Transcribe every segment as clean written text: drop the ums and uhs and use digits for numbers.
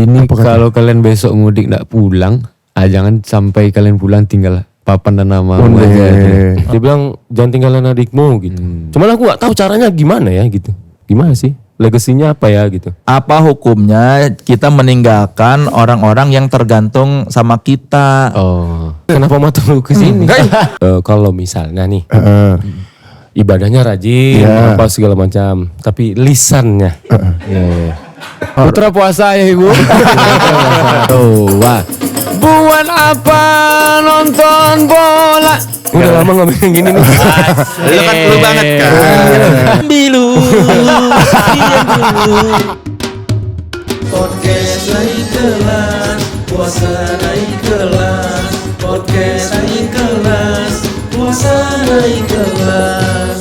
Ini Apa kalau kalian besok mudik nggak pulang, jangan sampai kalian pulang tinggal papan dan namamu aja. Dia bilang jangan tinggalin adikmu gitu. Cuman aku nggak tahu caranya gimana ya gitu. Gimana sih? Legasinya apa ya gitu. Apa hukumnya kita meninggalkan orang-orang yang tergantung sama kita? Oh, kenapa mata lu ke sini? Kalau misalnya nih ibadahnya rajin, apa segala macam, tapi lisannya. Putra puasa ya ibu. Wah, Buat apa nonton bola? udah lama ngomong gini nih. Lu kan lu banget kan. Bilu. Podcast naik kelas, puasa naik kelas. Podcast naik kelas, puasa naik kelas.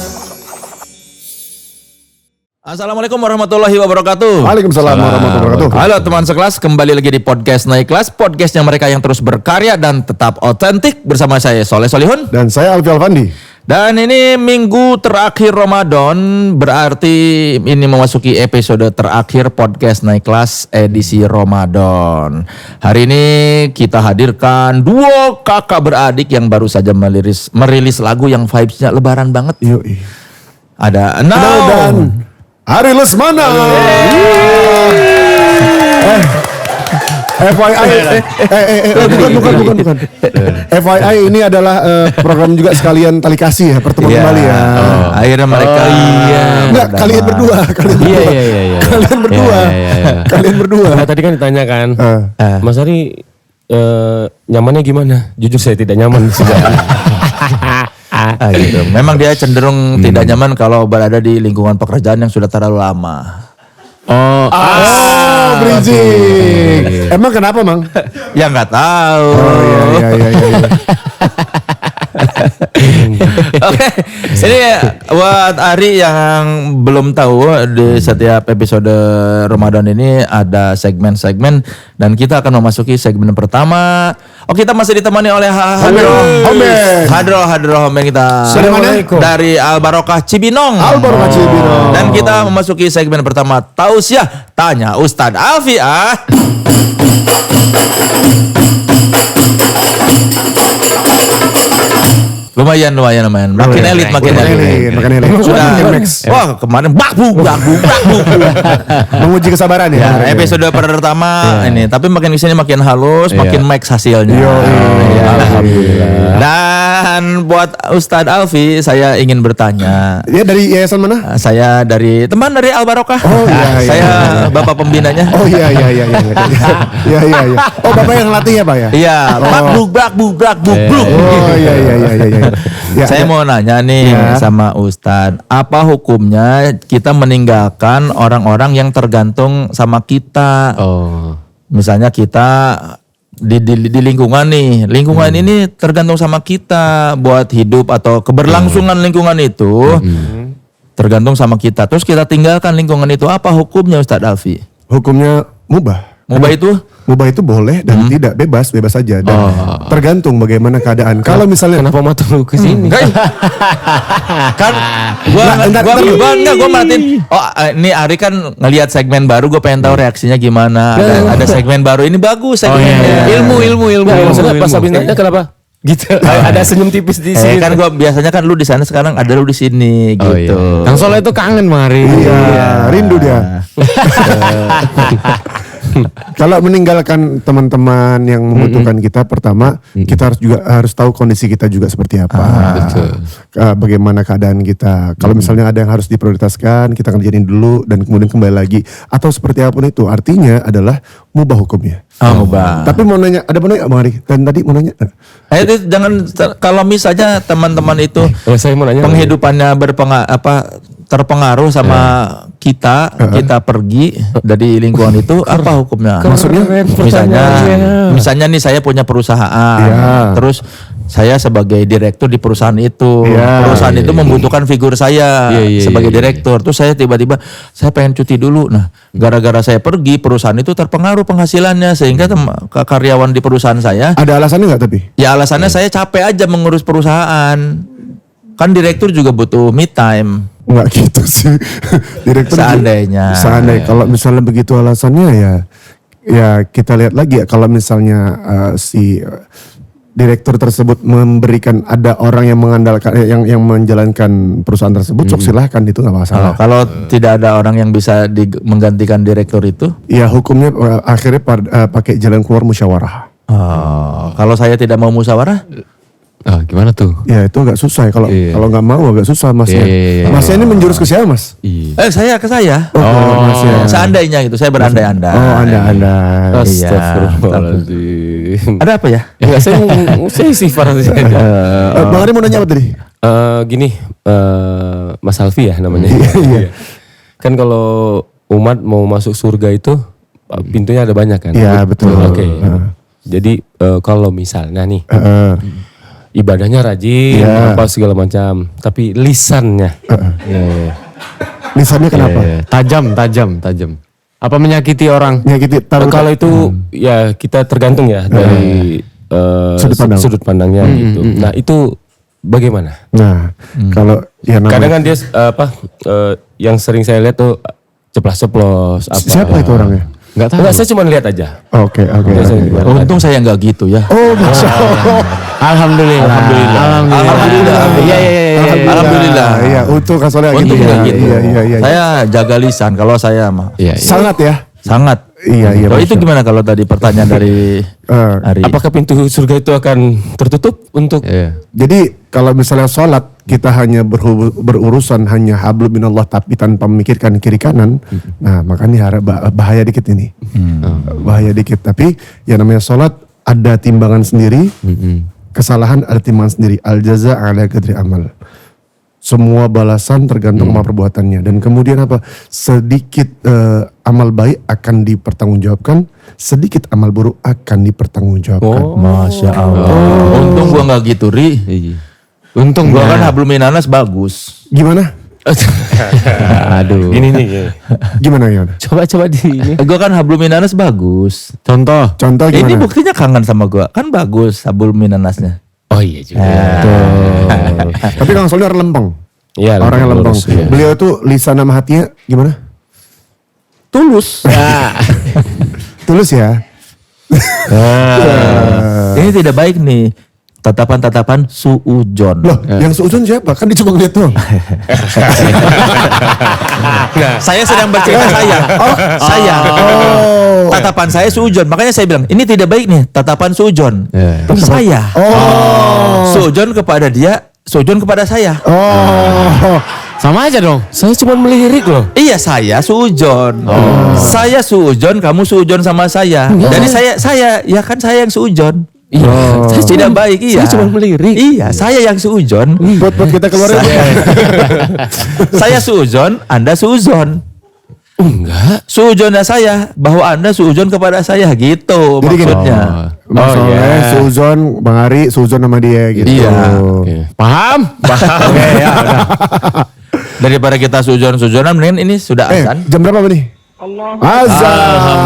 Assalamualaikum warahmatullahi wabarakatuh. Waalaikumsalam warahmatullahi wabarakatuh. Halo teman sekelas, kembali lagi di podcast Naik Kelas, podcastnya mereka yang terus berkarya dan tetap otentik, bersama saya Soleh Solihun. Dan saya Alfi Alfandi. Dan ini minggu terakhir Ramadan, berarti ini memasuki episode terakhir podcast Naik Kelas edisi Ramadan. Hari ini kita hadirkan duo kakak beradik yang baru saja merilis lagu yang vibes-nya lebaran banget. Yoi. Ada Dan Now. Ari Lesmana. FYI, bukan. FYI ini adalah program juga sekalian tali kasih ya, pertemuan kembali ya. Akhirnya mereka Enggak, kalian berdua. Iya. Kalian berdua. Nah, tadi kan ditanya kan, Mas Ari nyamannya gimana? Jujur saya tidak nyaman sih. gitu. Memang dia cenderung tidak nyaman kalau berada di lingkungan pekerjaan yang sudah terlalu lama. Bridging. Emang kenapa, Mang? Ya nggak tahu. Iya. Oke, ini buat Ari yang belum tahu, di setiap episode Ramadan ini ada segmen-segmen dan kita akan memasuki segmen pertama. Oh, kita masih ditemani oleh Hadro Homen kita. Assalamualaikum. Dari Al Barokah Cibinong. Dan kita memasuki segmen pertama, Tausiah Tanya Ustadz Alfi. Lumayan. Makin elit. Sudah. Wah, kemarin bakbu. Menguji kesabaran ya. Ya, episode pertama ini, tapi makin kesini makin halus, makin max hasilnya. Alhamdulillah. Dan buat Ustadz Alfi, saya ingin bertanya. Ya, dari yayasan mana? Saya dari teman dari Al Barokah. Oh, iya. Saya bapak pembinanya. Oh iya. Iya. Oh, Bapak yang latih ya, Pak ya? Iya, bakbu. Oh iya. Ya, Saya mau nanya nih sama Ustadz, apa hukumnya kita meninggalkan orang-orang yang tergantung sama kita? Misalnya kita di lingkungan nih, lingkungan ini tergantung sama kita buat hidup atau keberlangsungan lingkungan itu tergantung sama kita. Terus kita tinggalkan lingkungan itu, apa hukumnya Ustadz Alfi? hukumnya mubah. Mubah itu boleh dan tidak, bebas saja dan tergantung bagaimana keadaan. Kalau misalnya Kenapa mata lu ke sini? Kan gua matiin. Oh, ini Ari kan ngelihat segmen baru, gue pengen tahu reaksinya gimana. Ada segmen baru ini bagus segmennya. Ilmu. Maksudnya pas habis nanya kenapa? Gitu. Ada senyum tipis di sini. Kan gua biasanya kan lu di sana, sekarang ada lu di sini gitu. Kang Soleh itu kangen mari. iya, rindu dia. Kalau meninggalkan teman-teman yang membutuhkan kita, pertama kita harus tahu kondisi kita juga seperti apa. Bagaimana keadaan kita. Kalau misalnya ada yang harus diprioritaskan, kita kerjain dulu dan kemudian kembali lagi. Atau seperti apapun itu, artinya adalah mubah hukumnya. Mubah. Tapi mau nanya, ada mau nanya Bang Ari? Dan tadi mau nanya. Itu jangan, kalau misalnya teman-teman itu Saya mau nanya. penghidupannya terpengaruh sama kita pergi dari lingkungan itu, apa hukumnya? Maksudnya? Misalnya nih saya punya perusahaan, terus saya sebagai direktur di perusahaan itu, perusahaan itu membutuhkan figur saya sebagai direktur, terus saya tiba-tiba saya pengen cuti dulu. Nah, gara-gara saya pergi, perusahaan itu terpengaruh penghasilannya, sehingga karyawan di perusahaan saya. Ada alasannya nggak tapi? Ya alasannya saya capek aja mengurus perusahaan. Kan direktur juga butuh me time. Enggak gitu sih. Direktur Seandainya. Kalau misalnya begitu alasannya ya ya kita lihat lagi ya kalau misalnya si direktur tersebut memberikan ada orang yang mengandalkan yang menjalankan perusahaan tersebut, sok silahkan itu nggak masalah. Kalau tidak ada orang yang bisa menggantikan direktur itu, Ya hukumnya akhirnya pakai jalan keluar musyawarah. kalau saya tidak mau musyawarah, Gimana tuh? Ya itu agak susah ya. Kalau nggak mau agak susah masnya. Iya. Masnya ini menjurus ke siapa mas? Iya. saya ke saya. Mas ya. Seandainya gitu, saya berandai-andai. Oh anda. Astagfirullahaladzim. Ada apa ya? Enggak, saya sifar saja. Bang Ari mau nanya apa tadi? Gini, Mas Alfi ya namanya. Iya. Kan kalau umat mau masuk surga itu pintunya ada banyak kan? Iya betul. Oke. Jadi kalau misalnya nih ibadahnya rajin, apa segala macam, tapi lisannya, Lisannya kenapa? Tajam. Apa menyakiti orang? Menyakiti kalau itu ya kita tergantung ya dari sudut pandangnya gitu. Nah itu bagaimana? Nah kalau ya namanya. Kadang kan dia yang sering saya lihat tuh ceplas-ceplos. Siapa itu orangnya? Nggak tahu. Enggak, saya cuma lihat aja. Oke. Untung saya nggak gitu ya. Oh masya Allah. Alhamdulillah. Iya. Alhamdulillah. Iya untuk kasolnya Untung gitu. nggak gitu. Iya. Saya jaga lisan. Kalau saya mah Iya. Sangat ya. sangat. Iya. Kalau Masya itu gimana kalau tadi pertanyaan dari Ari? Apakah pintu surga itu akan tertutup untuk Iya. Jadi kalau misalnya sholat kita hanya berurusan hanya hablum minallah tapi tanpa memikirkan kiri kanan, nah makanya bahaya dikit ini, bahaya dikit. Tapi yang namanya sholat ada timbangan sendiri, kesalahan ada timbangan sendiri. Al jaza ala qadri amal. Semua balasan tergantung sama perbuatannya. Dan kemudian apa? Sedikit amal baik akan dipertanggungjawabkan, sedikit amal buruk akan dipertanggungjawabkan. Masya Allah. Untung gua nggak gitu, Ri. Untung Gua kan hablum minanas bagus. Gimana? Aduh. ini nih? Gimana? Coba di ini. Gua kan hablum minanas bagus. Contoh. Contoh Ini gimana? buktinya kangen sama gua. Kan bagus hablum minanasnya. Oh iya juga. Tapi Kang Solnya orang lempeng. Iya, Orang yang lempeng. lurus, iya. Beliau tuh lisan sama hatinya gimana? Tulus. Tulus ya. Ini tidak baik nih. Tatapan-tatapan suujon. Loh, yang seujun siapa? Kan dia cuma ngeliat doang. Saya sedang bercerita saya. Saya. Tatapan saya suujon. Makanya saya bilang, ini tidak baik nih. Tatapan suujon. Tapi saya. Suujon kepada dia, suujon kepada saya. Sama aja dong. Saya cuma melirik loh. Iya, saya suujon. Saya suujon, kamu suujon sama saya. Jadi saya ya kan saya yang suujon. Iya, saya tidak baik. Iya, Saya cuma melirik. Iya, saya yang suujon. Buat kita keluar aja. Saya suujon, Anda suujon. Enggak. Suujonnya saya bahwa Anda suujon kepada saya gitu Jadi gini, maksudnya. Mas Soleh, Suzon, Bang Ari, Suzon sama dia gitu. Iya. Paham? Oke, ya udah. Daripada kita suujon-suujonan mendingan ini sudah azan. Jam berapa nih? Azan.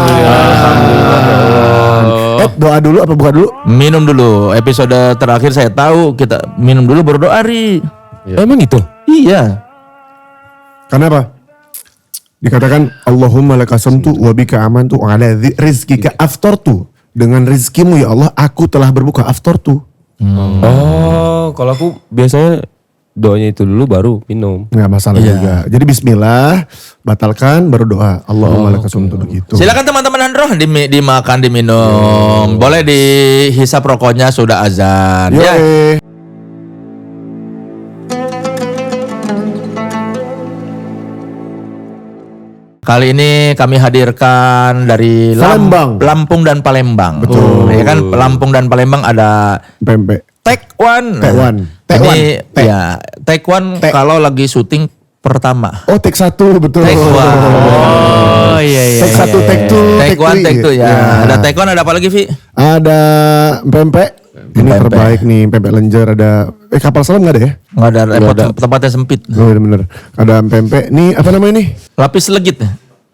Doa dulu apa buka dulu? Minum dulu. Episode terakhir saya tahu kita minum dulu baru doa, Ri. Emang gitu? Iya. Karena apa? Dikatakan Allahumma lakasamtu wa bika amantu wa ala rizkika aftartu. Dengan rizkimu ya Allah aku telah berbuka aftartu. Oh, kalau aku biasanya doanya itu dulu baru minum. Nggak masalah juga. Jadi bismillah, batalkan baru doa. Allahumma lakasamtu begitu. Silakan teman-teman Handroh dimakan, diminum. Boleh dihisap rokoknya sudah azan. Yo, Ya. Kali ini kami hadirkan dari Palembang. Lampung dan Palembang. Betul. Ya kan Lampung dan Palembang ada Pempek. Taekwondo. Ini ya Taekwondo kalau lagi syuting pertama. Oh, take 1 betul. Taekwondo. Oh iya. Take 1, take 2, Taekwondo, take 3. ya. Ada Taekwondo, ada apa lagi, Vi? Ada pempek. Ini Pempek. terbaik nih, pempek lenjer ada. Kapal selam nggak ada ya? Nggak ada repot, tempatnya sempit. Oh iya bener. Ada pempek. Nih apa namanya nih? Lapis legit.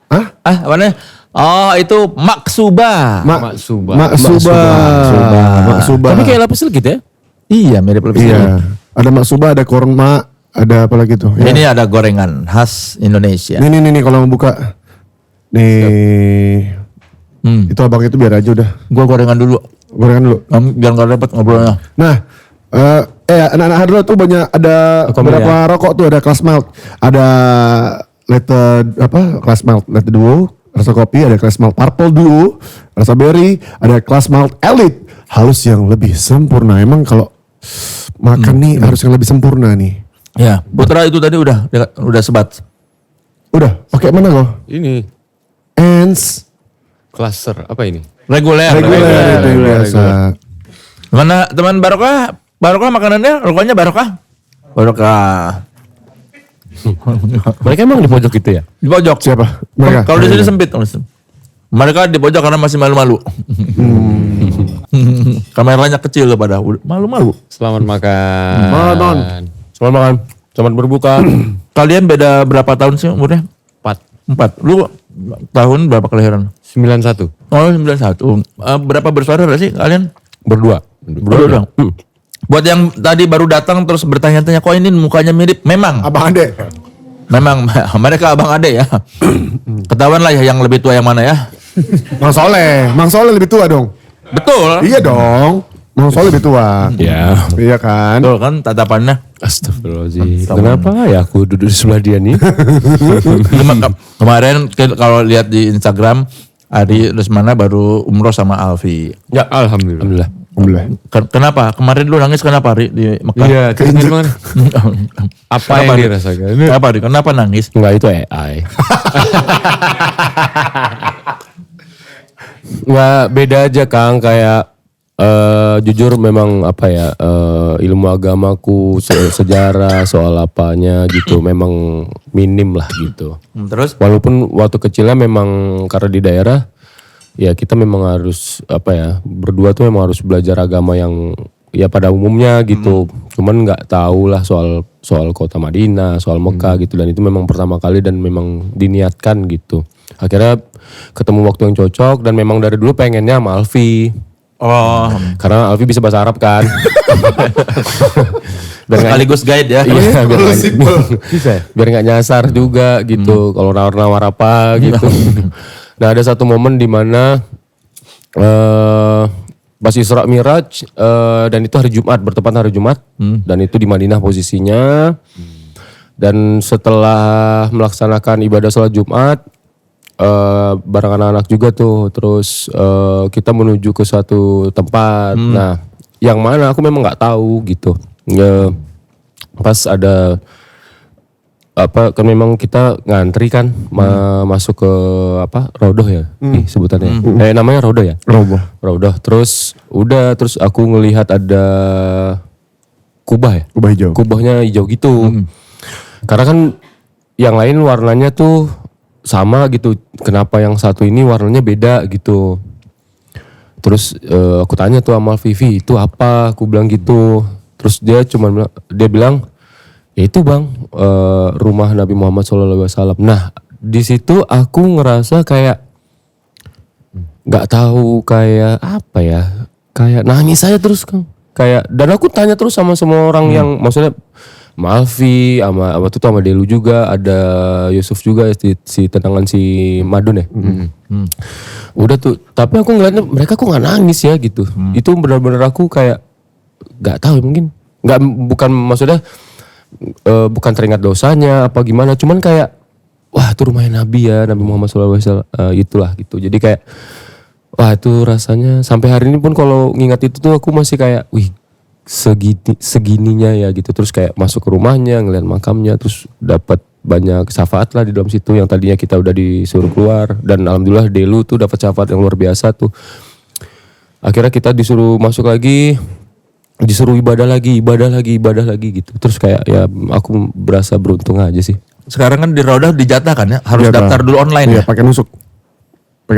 Hah? Apa namanya? Oh, itu maksuba. Maksuba. Maksuba. Tapi kayak lapis legit ya? Iya, mirip lapis legit. Iya. Ada maksuba, ada korma, ada apa lagi tuh? Ya. Ini ada gorengan khas Indonesia. Nih kalau mau buka. Nih. Itu abang itu biar aja udah. Gua gorengan dulu. Gorengan dulu. Biar gak repot ngobrolnya. Nah, anak-anak Hadro tuh banyak ada beberapa rokok tuh, ada Class Malt, ada Class Malt Latte Duo, rasa kopi, ada Class Malt Purple Duo, rasa berry, ada Class Malt Elite, halus yang lebih sempurna. Emang kalau makan nih harus yang lebih sempurna nih. Ya, Putra itu tadi udah sebat. Udah, pakai mana lo? Ini Ends cluster apa ini? Reguler. reguler itu biasa. Mana teman Barokah? Barokah makanannya, rokoknya Barokah? Barokah. Mereka emang di pojok itu ya? Di pojok. Siapa? Mereka. Kalau di sini sempit. Mereka di pojok karena masih malu-malu. Kameranya kecil loh pada malu-malu. Selamat makan. Makan. Selamat makan. Selamat berbuka. Kalian beda berapa tahun sih umurnya? 4. Lu tahun berapa kelahiran? 91. Oh 91. Berapa bersaudara sih kalian? Berdua. Berdua doang. Buat yang tadi baru datang terus bertanya-tanya, kok ini mukanya mirip? Memang. Abang Ade. Memang mereka abang ade ya. Ketahuan lah ya yang lebih tua yang mana ya. Mang Soleh lebih tua dong. Betul. Iya dong. Mang Soleh lebih tua. Ya. Iya kan? Betul kan tatapannya. Astagfirullahaladzim. Kenapa ya aku duduk di sebelah dia nih? Kemarin kalau lihat di Instagram Ari Rusmana baru umroh sama Alfi. Ya alhamdulillah. Kenapa? Kemarin lu nangis kenapa Ari di Mekah? Iya, terus gimana? Apa yang dirasakan? Kenapa Ari? Kenapa nangis? Enggak, itu AI. Enggak, beda aja Kang, kayak jujur memang apa ya, ilmu agamaku, sejarah, soal apanya gitu memang minim lah gitu. Terus? Walaupun waktu kecilnya memang karena di daerah, ya kita memang harus apa ya, berdua tuh memang harus belajar agama yang ya pada umumnya gitu. Cuman nggak tahu lah soal kota Madinah, soal Mekah gitu, dan itu memang pertama kali dan memang diniatkan gitu. Akhirnya ketemu waktu yang cocok dan memang dari dulu pengennya sama Alfi. Oh, Karena Alfi bisa bahasa Arab kan. sekaligus guide ya. Iya, biar nggak nyasar juga gitu. Kalau nawar-nawar apa gitu. Nah ada satu momen di mana pas Isra Miraj dan itu hari Jumat, bertepatan hari Jumat, dan itu di Madinah posisinya. Dan setelah melaksanakan ibadah sholat Jumat, bareng anak-anak juga tuh, terus kita menuju ke suatu tempat. Nah, yang mana aku memang nggak tahu gitu. Pas ada apa kan memang kita ngantri kan masuk ke apa Raudoh ya sebutannya. Namanya Raudoh ya. Raudoh. Terus aku ngelihat ada kubah ya. Kubah hijau. Kubahnya hijau gitu. Karena kan yang lain warnanya tuh sama gitu. Kenapa yang satu ini warnanya beda gitu. Terus aku tanya tuh sama Vivi, itu apa? Aku bilang gitu. Terus dia bilang, ya itu bang, rumah Nabi Muhammad SAW. Nah di situ aku ngerasa kayak nggak tahu kayak apa ya, kayak nangis aja terus kan. Kayak dan aku tanya terus sama semua orang yang maksudnya Malfi, sama Delu juga, ada Yusuf juga, si tenangan si Madun ya. Udah tuh, tapi aku ngeliatnya mereka kok nggak nangis ya gitu. Itu benar-benar aku kayak nggak tahu mungkin bukan maksudnya bukan teringat dosanya apa gimana, cuman kayak wah itu rumahnya Nabi ya, Nabi Muhammad SAW, itulah gitu. Jadi kayak wah itu rasanya sampai hari ini pun kalau ngingat itu tuh aku masih kayak wih segininya ya gitu. Terus kayak masuk ke rumahnya, ngeliat makamnya, terus dapat banyak syafaat lah di dalam situ yang tadinya kita udah disuruh keluar. Dan alhamdulillah Delu tuh dapat syafaat yang luar biasa tuh. Akhirnya kita disuruh masuk lagi, disuruh ibadah lagi gitu. Terus kayak ya aku berasa beruntung aja sih. Sekarang kan di Raudah dijatah kan ya, harus Dijatah. daftar dulu online Iya, ya. pakai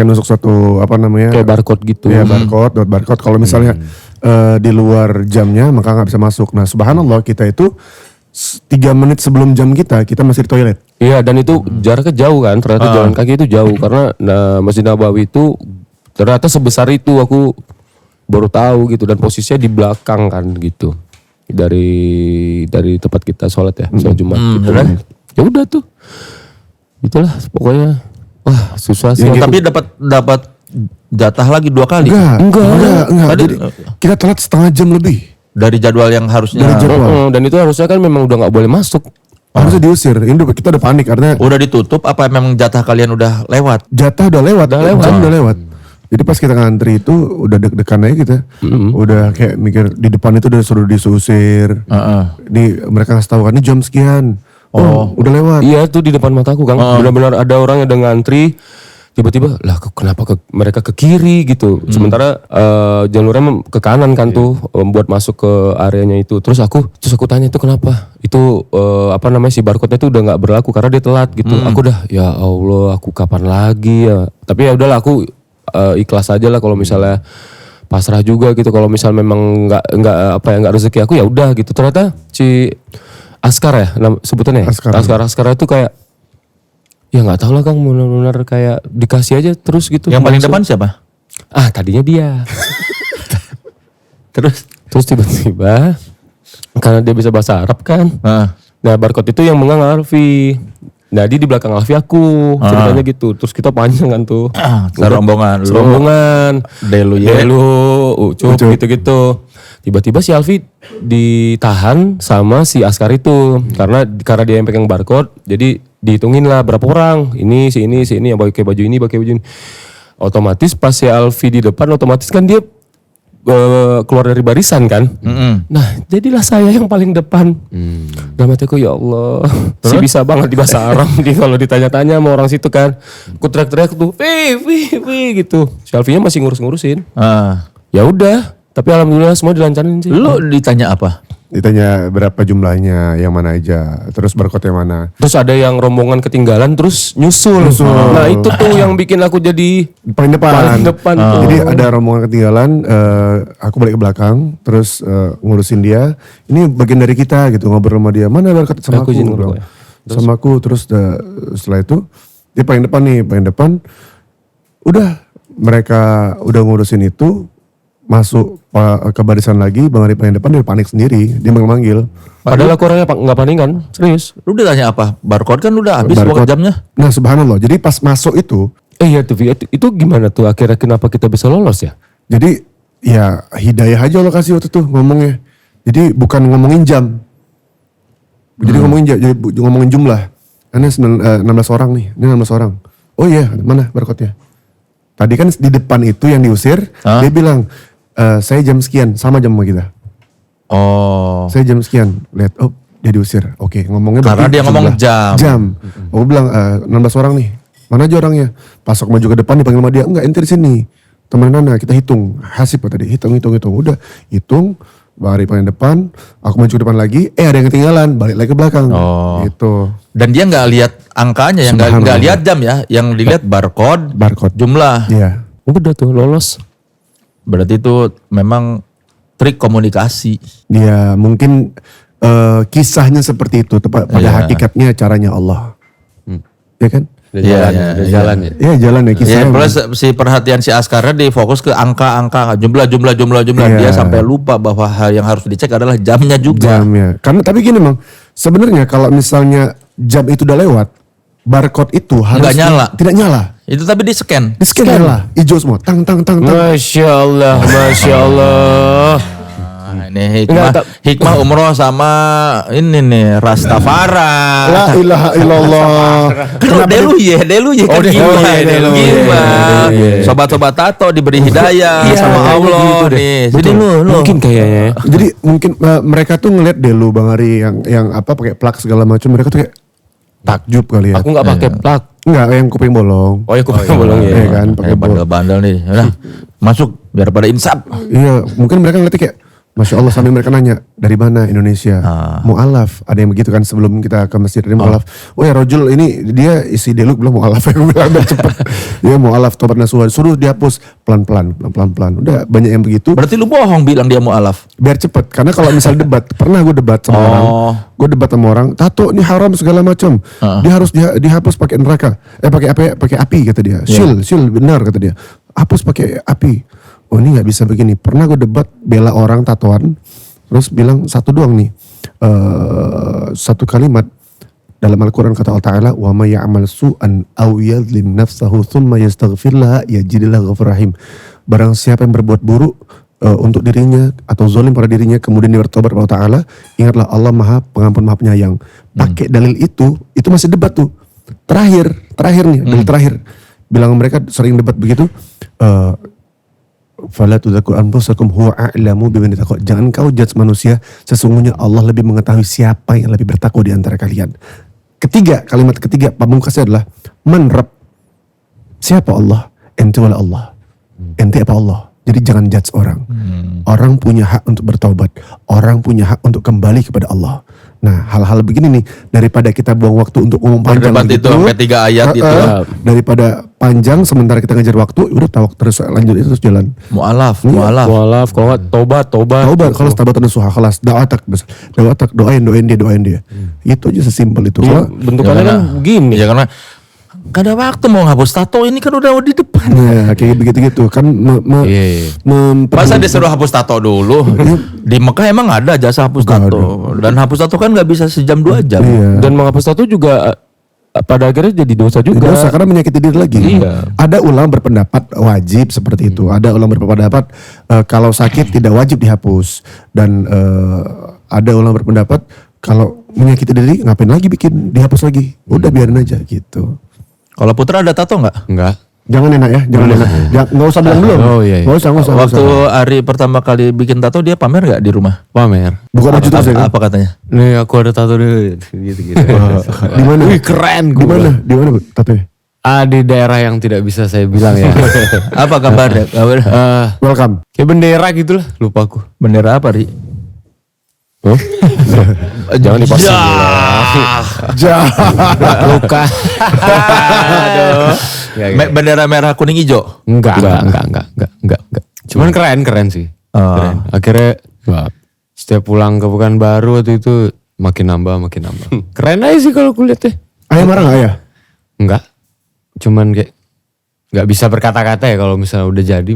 nusuk satu apa namanya? Kayak barcode gitu. Iya, barcode. Kalau misalnya di luar jamnya maka nggak bisa masuk. Nah, subhanallah kita itu 3 menit sebelum jam kita masih di toilet. Iya, dan itu jaraknya jauh kan, ternyata jalan kaki itu jauh karena Masjid Nabawi itu ternyata sebesar itu, aku baru tahu gitu, dan posisinya di belakang kan gitu dari tempat kita sholat ya, sholat Jumat gitu kan. Ya udah tuh, itulah pokoknya wah susah sih. Tapi dapat jatah lagi 2 kali. Enggak. Tadi Jadi kita telat setengah jam lebih dari jadwal yang harusnya dari jadwal. Dan itu harusnya kan memang udah nggak boleh masuk. Harusnya diusir. Ini kita udah panik karena udah ditutup apa memang jatah kalian udah lewat? jatah udah lewat. Jam udah lewat. Jadi pas kita ngantri itu udah deg-degan aja kita. Udah kayak mikir di depan itu udah suruh disusir. Ini mereka ngasih tahu kan ini jam sekian. Oh, udah lewat. Iya tuh di depan mataku Kang. Benar-benar ada orang yang udah ngantri. Tiba-tiba lah kenapa mereka ke kiri gitu. Sementara jalurnya ke kanan kan tuh buat masuk ke areanya itu. Terus aku tanya itu kenapa? Itu si barcode-nya tuh udah nggak berlaku karena dia telat gitu. Aku udah ya Allah aku kapan lagi ya. Tapi ya udahlah aku ikhlas aja lah kalau misalnya pasrah juga gitu. Kalau misal memang nggak rezeki aku ya udah gitu. Ternyata si Askar ya sebutannya. Askar itu kayak ya nggak tahu lah Kang, benar-benar kayak dikasih aja terus gitu. Yang paling depan siapa? Tadinya dia. terus tiba-tiba karena dia bisa bahasa Arab kan. Nah barcode itu yang megang Alfi. Nah dia di belakang Alfi aku ceritanya gitu. Terus kita panjang kan tuh. Serombongan. Delu, Ucup gitu-gitu. Tiba-tiba si Alfi ditahan sama si Askar itu karena dia yang pegang barcode. Jadi dihitungin lah berapa orang. Ini si ini yang pakai baju ini. Otomatis pas si Alfi di depan otomatis kan dia keluar dari barisan kan. Nah jadilah saya yang paling depan. Dalam hatiku ya Allah si bisa banget di bahasa Arab nih kalau ditanya-tanya sama orang situ kan. Aku teriak-teriak tuh Fi gitu. Si Alfinya masih ngurus-ngurusin. Ya udah. Tapi alhamdulillah semua dilancarin sih. Lu ditanya apa? Ditanya berapa jumlahnya, yang mana aja, terus barcode yang mana. Terus ada yang rombongan ketinggalan terus nyusul. Nah itu tuh yang bikin aku jadi paling depan. tuh. Jadi ada rombongan ketinggalan, aku balik ke belakang, terus ngurusin dia. Ini bagian dari kita gitu, ngobrol sama dia. Mana barcode sama aku? Bilang. Sama aku, terus setelah itu dia paling depan. Udah mereka udah ngurusin itu. Masuk ke barisan lagi, Bang Ari paling depan dia panik sendiri, dia manggil. Padahal aku orangnya nggak panik kan, serius. Lu ditanya apa? Barcode kan udah habis pokoknya jamnya. Nah subhanallah, jadi pas masuk itu. Iya tuh, itu gimana tuh akhirnya kenapa kita bisa lolos ya? Jadi ya hidayah aja Allah kasih waktu itu ngomongnya. Jadi bukan ngomongin jam. Jadi ngomongin jumlah. Ini 16 orang nih, ini 16 orang. Oh iya, mana barcode-nya? Tadi kan di depan itu yang diusir, dia bilang, saya jam sekian, sama jam sama kita. Oh. Saya jam sekian, lihat, dia diusir. Oke, ngomongnya karena dia ngomong jam. Aku bilang 16 orang nih, mana aja orangnya? Pasok maju ke depan dipanggil sama dia, enggak ente di sini. Teman Nana, kita hitung, hasib tadi, hitung. Udah, hitung, Bang Ari paling depan, aku maju ke depan lagi, ada yang ketinggalan, balik lagi ke belakang. Gitu. Dan dia nggak lihat angkanya, yang nggak lihat jam ya, yang dilihat barcode, jumlah. Iya. Udah tuh lolos. Berarti itu memang trik komunikasi. Dia mungkin kisahnya seperti itu, pada hakikatnya caranya Allah. Ya kan? Jalan ya. Iya jalan ya kisahnya. Plus si perhatian si Askarnya difokus ke angka, jumlah. Dia sampai lupa bahwa hal yang harus dicek adalah jamnya juga. Jamnya. Karena tapi gini Bang, sebenarnya kalau misalnya jam itu udah lewat, barcode itu harus nggak nyala. Tidak nyala. Itu tapi di scan. Di scan lah, hijau semua. Tang. Masya Allah. Nah, ini hikmah umroh sama ini nih Rastafara. La ilaha illallah. Delu ya sobat-sobat tato diberi hidayah sama Allah gitu nih. Jadi lu mungkin kayaknya. Jadi mungkin mereka tuh ngeliat Delu Bang Ari yang pakai plak segala macam, mereka tuh kayak takjub kali ya. Aku nggak pakai plak. Enggak, yang kuping bolong. Oh ya kuping bolong ya. Iya kan, pakai bandel nih. Udah, masuk biar pada insaf. Iya, mungkin mereka ngeliatnya kayak Masya Allah, sambil mereka nanya, dari mana Indonesia? Mu'alaf, ada yang begitu kan sebelum kita ke masjid ini mu'alaf. Oh ya Rojul ini dia isi Deluk bilang mu'alaf, aku bilang udah cepet. Dia mu'alaf, tobat nasuha, suruh dihapus pelan-pelan. Udah banyak yang begitu. Berarti lu bohong bilang dia mu'alaf? Biar cepet, karena kalau misal debat, pernah gue debat sama orang. Gue debat sama orang, tato ini haram segala macam. Dia harus dihapus pakai neraka. Pakai api kata dia. Syil benar kata dia. Hapus pakai api. Oh ini nggak bisa begini. Pernah gue debat bela orang tatoan, terus bilang satu doang nih, satu kalimat Dalam Al-Quran kata Allah Ta'ala, wa may ya'mal su'an aw yadhlim nafsahu thumma yastaghfir laha yajidillahu ghafurur rahim. Barang siapa yang berbuat buruk untuk dirinya atau zalim pada dirinya kemudian dia bertobat kepada Allah Ta'ala, ingatlah Allah Maha Pengampun Maha Penyayang. Pakai dalil itu masih debat tuh. Terakhir nih, dalil terakhir. Bilang mereka sering debat begitu. Fala tudzaku anfusakum huwa a'lamu biman taqwa. Jangan kau judge manusia, sesungguhnya Allah lebih mengetahui siapa yang lebih bertakwa di antara kalian. Kalimat ketiga pamungkasnya adalah man Rabb. Siapa Allah? Ente wala Allah. Ente apa Allah? Jadi jangan judge orang. Orang punya hak untuk bertaubat. Orang punya hak untuk kembali kepada Allah. Nah, hal-hal begini nih, daripada kita buang waktu untuk umum panjang Berdebat itu sampai 3 ayat itu. daripada panjang sementara kita ngejar waktu, udah tahu terus lanjut itu terus jalan. Mu'alaf. Mualaf, kalau nggak tobat. Taubat kalau taubatan nasuha kelas da'atak doain dia. Itu aja sesimpel itu. Iya, bentukannya kan gini. Ya karena gak ada waktu mau ngapus tato, ini kan udah di depan. Nah, kayak begitu kan Masa disuruh hapus tato dulu? Di Mekah emang ada jasa hapus tato. Dan hapus tato kan gak bisa sejam 2 jam. Dan menghapus tato juga pada akhirnya jadi dosa juga. Dosa karena menyakiti diri lagi. Iya. Ada ulama berpendapat wajib seperti itu. Ada ulama berpendapat kalau sakit tidak wajib dihapus. Dan ada ulama berpendapat kalau menyakiti diri ngapain lagi bikin dihapus lagi. Udah biarin aja gitu. Kalau Putra ada tato gak? Enggak. Jangan enak ya, jangan enak. Nggak usah bilang belum. Oh, iya. Nggak usah. Waktu Ari pertama kali bikin tato dia pamer gak di rumah? Pamer. Buka baju terus ya kan? Apa katanya? Nih aku ada tato dulu gitu. Di mana? Wih keren Di mana? Di mana tatonya? Di daerah yang tidak bisa saya bilang ya. Apa kabarnya? Welcome. Kayak bendera gitu lah, lupa aku. Bendera apa, Ri? Jangan dipasang. Bukan. Aduh. Bendera merah kuning hijau? Enggak. Cuman keren sih. Keren. Akhirnya setiap pulang ke Pekanbaru waktu itu makin nambah. Keren aja sih kalau kulihat deh. Ayah marah gak ayah? Enggak. Cuman kayak nggak bisa berkata-kata ya kalau misalnya udah jadi.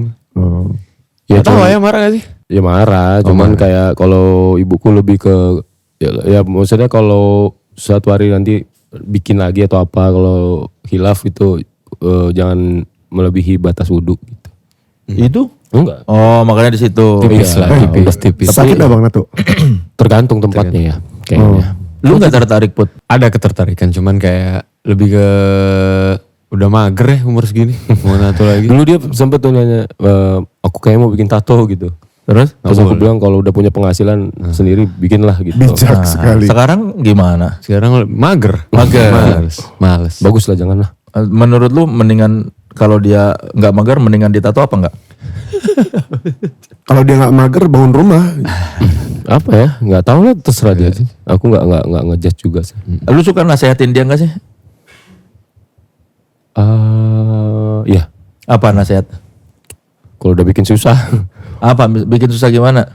Ya tahu ayah marah gak sih? Ya marah, cuman kayak kalau ibuku lebih ke ya maksudnya kalau suatu hari nanti bikin lagi atau apa, kalau khilaf itu jangan melebihi batas wudhu gitu. Itu? Enggak. Oh, makanya di situ. Tipis lah, tipis. Sakit gak Bang Nato? Tergantung tempatnya ya kayaknya. Lu gak tertarik, Put? Ada ketertarikan, cuman kayak lebih ke udah mager ya umur segini. Mau tato lagi. Dulu dia sempet tuh nanya, aku kayak mau bikin tato gitu. Terus aku bilang kalau udah punya penghasilan sendiri bikinlah gitu. Bijak sekali. Sekarang gimana? Sekarang mager. Males. Bagus lah, janganlah. Menurut lu mendingan kalau dia nggak mager mendingan ditato apa nggak? Kalau dia nggak mager bangun rumah. Apa ya? Nggak tahu lah, terserah dia sih. Aku nggak ngejudge juga sih. Lu suka nasehatin dia nggak sih? Iya. Apa nasihat? Kalau udah bikin susah. Apa bikin susah gimana?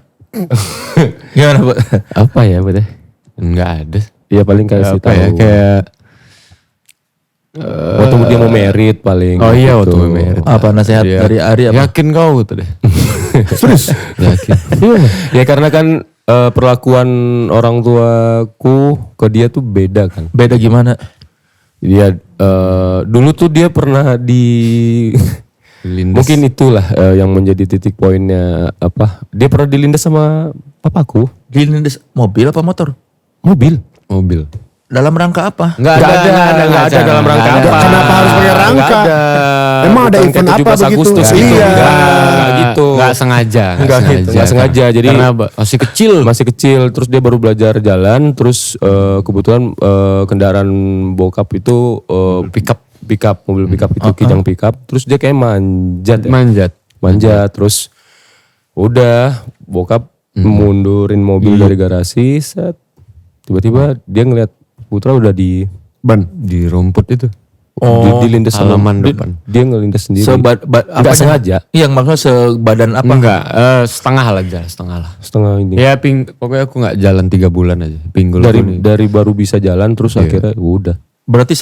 Gimana, Bu? Apa ya Bud? Enggak ada. Iya paling kasih Apa tahu. ya kayak waktu dia mau merit paling. oh iya gitu. waktu mau merit. Apa nasihat Dia- dari Ari apa? Yakin kau gitu deh. Serius? Yakin. Ya karena kan perlakuan orang tuaku ke dia tuh beda kan. Beda gimana? Dia dulu tuh dia pernah di Lindes. mungkin itulah yang menjadi titik poinnya apa? Dia pernah dilindas sama papaku. Dilindas mobil apa motor? Mobil. Dalam rangka apa? Enggak ada dalam rangka Nggak ada. apa. Kenapa harus pakai rangka? Nggak ada. Emang ada Bukan event kayak apa 17 begitu? Agustus gitu. Iya. Enggak gitu. Enggak sengaja. Nggak sengaja. Jadi karena masih kecil. masih kecil, terus dia baru belajar jalan, terus kebetulan kendaraan bokap itu pickup, mobil pickup itu kijang pickup, terus dia kayak manjat, terus udah bokap mundurin mobil dari garasi, set, tiba-tiba dia ngeliat Putra udah di Di rumput itu. dilindas sama- halaman dia- depan. Dia ngelindas sendiri. Apa Nggak sengaja. Iya, maksudnya sebadan apa? Enggak, setengah lah. Setengah ini. Ya pokoknya aku nggak jalan 3 bulan aja. Pinggul aku nih. Dari baru bisa jalan terus akhirnya udah. Berarti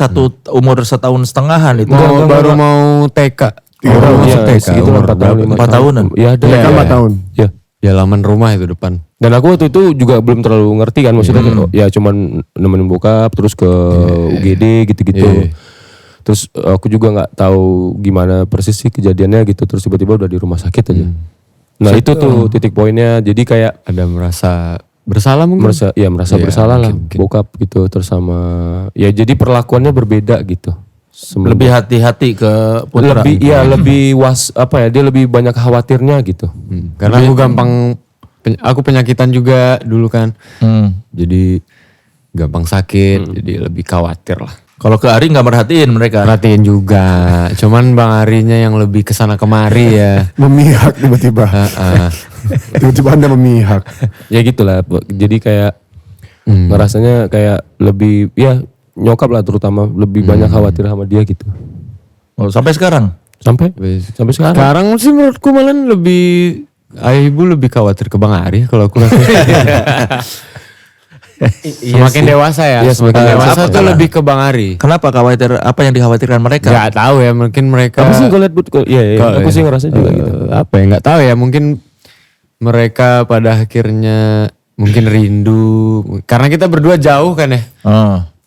umur setahun setengahan itu. Baru mau TK. Iya, Baru masuk TK. segitu lah, umur 4 tahun, berapa? 5 4 tahunan. Ya ada. Mereka 4 tahun. Ya. di halaman rumah itu depan. Dan aku waktu itu juga belum terlalu ngerti kan, maksudnya ya cuman nemenin bokap terus ke UGD gitu-gitu. Terus aku juga nggak tahu gimana persis sih kejadiannya gitu, terus tiba-tiba udah di rumah sakit aja. Nah itu tuh titik poinnya, jadi kayak Ada merasa bersalah mungkin. merasa bersalah lah mungkin. bokap gitu, terus sama ya jadi perlakuannya berbeda gitu. Lebih hati-hati ke putra. Lebih dia lebih banyak khawatirnya gitu. Karena aku aku penyakitan juga dulu kan. Jadi gampang sakit, jadi lebih khawatir lah. Kalau ke Ari nggak merhatiin mereka. Perhatiin juga, cuman Bang Arinya yang lebih kesana kemari ya. Memihak tiba-tiba. Tiba-tiba Anda memihak. Ya gitulah, jadi kayak ngerasanya kayak lebih nyokap lah terutama lebih banyak khawatir sama dia gitu. Oh, sampai sekarang. Sampai sekarang. Sekarang sih menurutku malah lebih ayah ibu lebih khawatir ke Bang Ari kalau aku rasa. Semakin dewasa ya. Iya, Semakin dewasa tuh lebih ke Bang Ari. Kenapa khawatir? Apa yang dikhawatirkan mereka? Gak tahu ya, mungkin mereka. Aku sih ngeliat aku sih ngerasa juga gitu. Apa ya? Nggak tahu ya, mungkin mereka pada akhirnya mungkin rindu. Karena kita berdua jauh kan ya.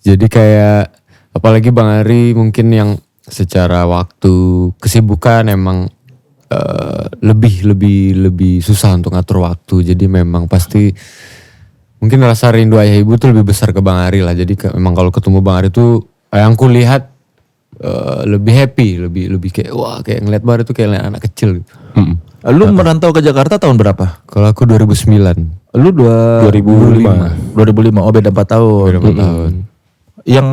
Jadi kayak apalagi Bang Ari mungkin yang secara waktu kesibukan emang lebih susah untuk ngatur waktu. Jadi memang pasti mungkin rasa rindu ayah ibu tuh lebih besar ke Bang Ari lah. Jadi emang kalau ketemu Bang Ari tuh yang ku lihat lebih happy, lebih kayak wah kayak ngeliat Bang Ari tuh kayak ngeliat anak kecil gitu. Lu merantau ke Jakarta tahun berapa? Kalau aku 2009. Lu 2005. 2005. Oh beda 4 tahun. Beda 4 tahun. Yang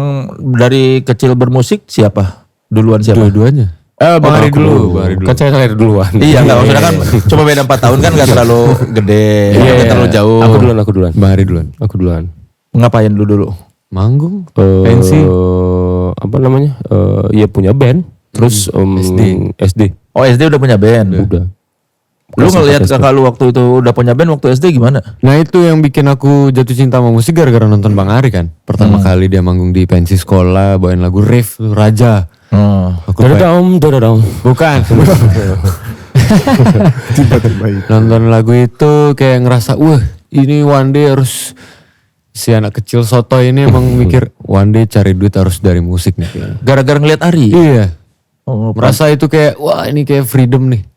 dari kecil bermusik siapa? Duluan siapa? Dua-duanya. Bang Ari dulu. Kan saya lahir duluan. Iya enggak maksudnya kan cuma beda 4 tahun kan enggak terlalu gede, enggak terlalu jauh. Aku duluan. Bang Ari duluan. Aku duluan. Ngapain lu dulu? Manggung. Pensi. Apa namanya? Ya punya band. Terus SD. Oh SD udah punya band. Udah. Lu ngelihat kakak lu waktu itu udah punya band waktu SD gimana? Nah itu yang bikin aku jatuh cinta sama musik gara-gara nonton Bang Ari kan. Pertama kali dia manggung di pensi sekolah bawain lagu Riff Raja. Aku Dadadam. bukan. Tiba-tiba itu. Nonton lagu itu kayak ngerasa wah ini one day harus si anak kecil soto ini emang mikir one day cari duit harus dari musik nih kayaknya. Gara-gara ngeliat Ari. Iya. Oh, Merasa itu kayak wah ini kayak freedom nih.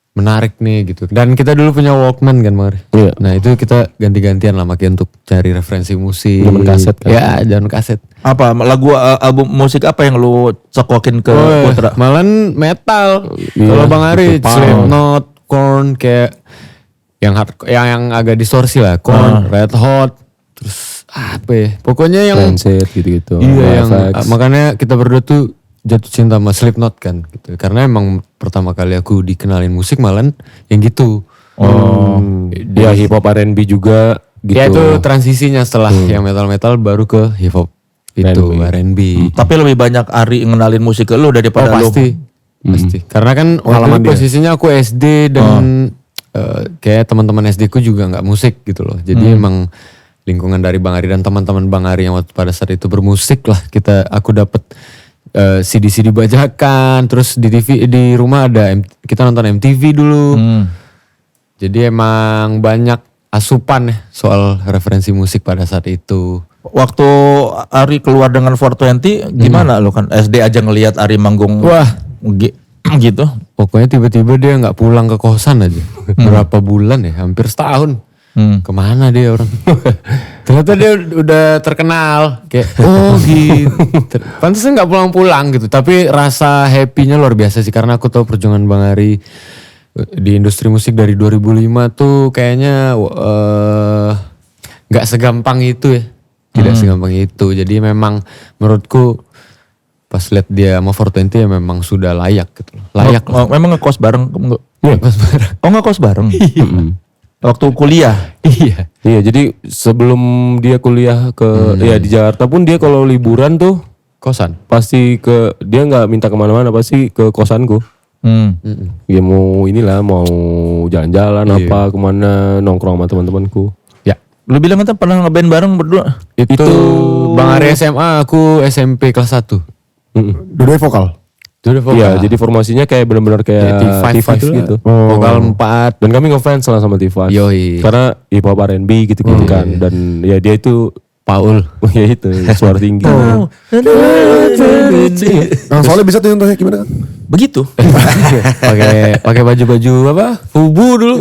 Menarik nih gitu. Dan kita dulu punya Walkman kan Bang Ari. Iya. Nah itu kita ganti-gantian lah makin untuk cari referensi musik. Zaman kaset kan? Ya zaman kaset. Apa lagu album musik apa yang lu cekokin ke putra? Malahan metal. Kalau Bang Ari Slipknot, Korn kayak yang agak distorsi lah. Korn, Red Hot, terus apa ya? Pokoknya yang Rancid gitu-gitu. iya yang FX. makanya kita berdua tuh jatuh cinta sama Slipknot kan gitu. Karena emang pertama kali aku dikenalin musik malahan yang gitu. Ya hip hop R&B juga gitu. Ya itu transisinya setelah yang metal-metal baru ke hip hop itu R&B. Tapi lebih banyak Ari ngenalin musik ke lu daripada lu. Pasti. Karena kan waktu itu posisinya aku SD dan kayak teman-teman SD ku juga nggak musik gitu loh. Jadi emang lingkungan dari Bang Ari dan teman-teman Bang Ari yang waktu pada saat itu bermusik lah aku dapet CD-CD bajakan, terus di TV di rumah ada kita nonton MTV dulu. Jadi emang banyak asupan ya soal referensi musik pada saat itu. Waktu Ari keluar dengan 420 gimana lu kan SD aja ngelihat Ari manggung. Wah, gitu. pokoknya tiba-tiba dia nggak pulang ke kosan aja. Berapa bulan ya? Hampir setahun. Kemana dia orang? Ternyata dia udah terkenal. Kayak oh gitu. Pantesan nggak pulang-pulang gitu. Tapi rasa happy-nya luar biasa sih. Karena aku tahu perjuangan Bang Ari di industri musik dari 2005 tuh kayaknya nggak segampang itu ya. Tidak segampang itu. Jadi memang menurutku pas lihat dia sama 420 ya memang sudah layak gitu. Layak lah. Memang ngekos bareng? Iya, ngekos bareng. Oh ngekos bareng? Waktu kuliah? Iya. Iya, jadi sebelum dia kuliah di Jakarta pun dia kalau liburan tuh Kosan. pasti dia nggak minta kemana-mana, pasti ke kosanku. Ya mau mau jalan-jalan apa kemana nongkrong sama teman-temanku. Ya. Lu bilang kan pernah ngeband bareng berdua? Itu Bang Ari SMA, aku SMP kelas 1. Dua-duanya vokal. Itu udah vokal. Iya, jadi formasinya kayak benar-benar kayak T5 gitu. Vokal 4. Dan kami ngefans lah sama T5. Yoi. Karena hip hop R&B gitu-gitu kan. Dan ya dia itu Paul. ya itu suara tinggi. Nah, soalnya bisa tuh contohnya gimana kan? Begitu. pakai baju-baju apa? Fubu dulu.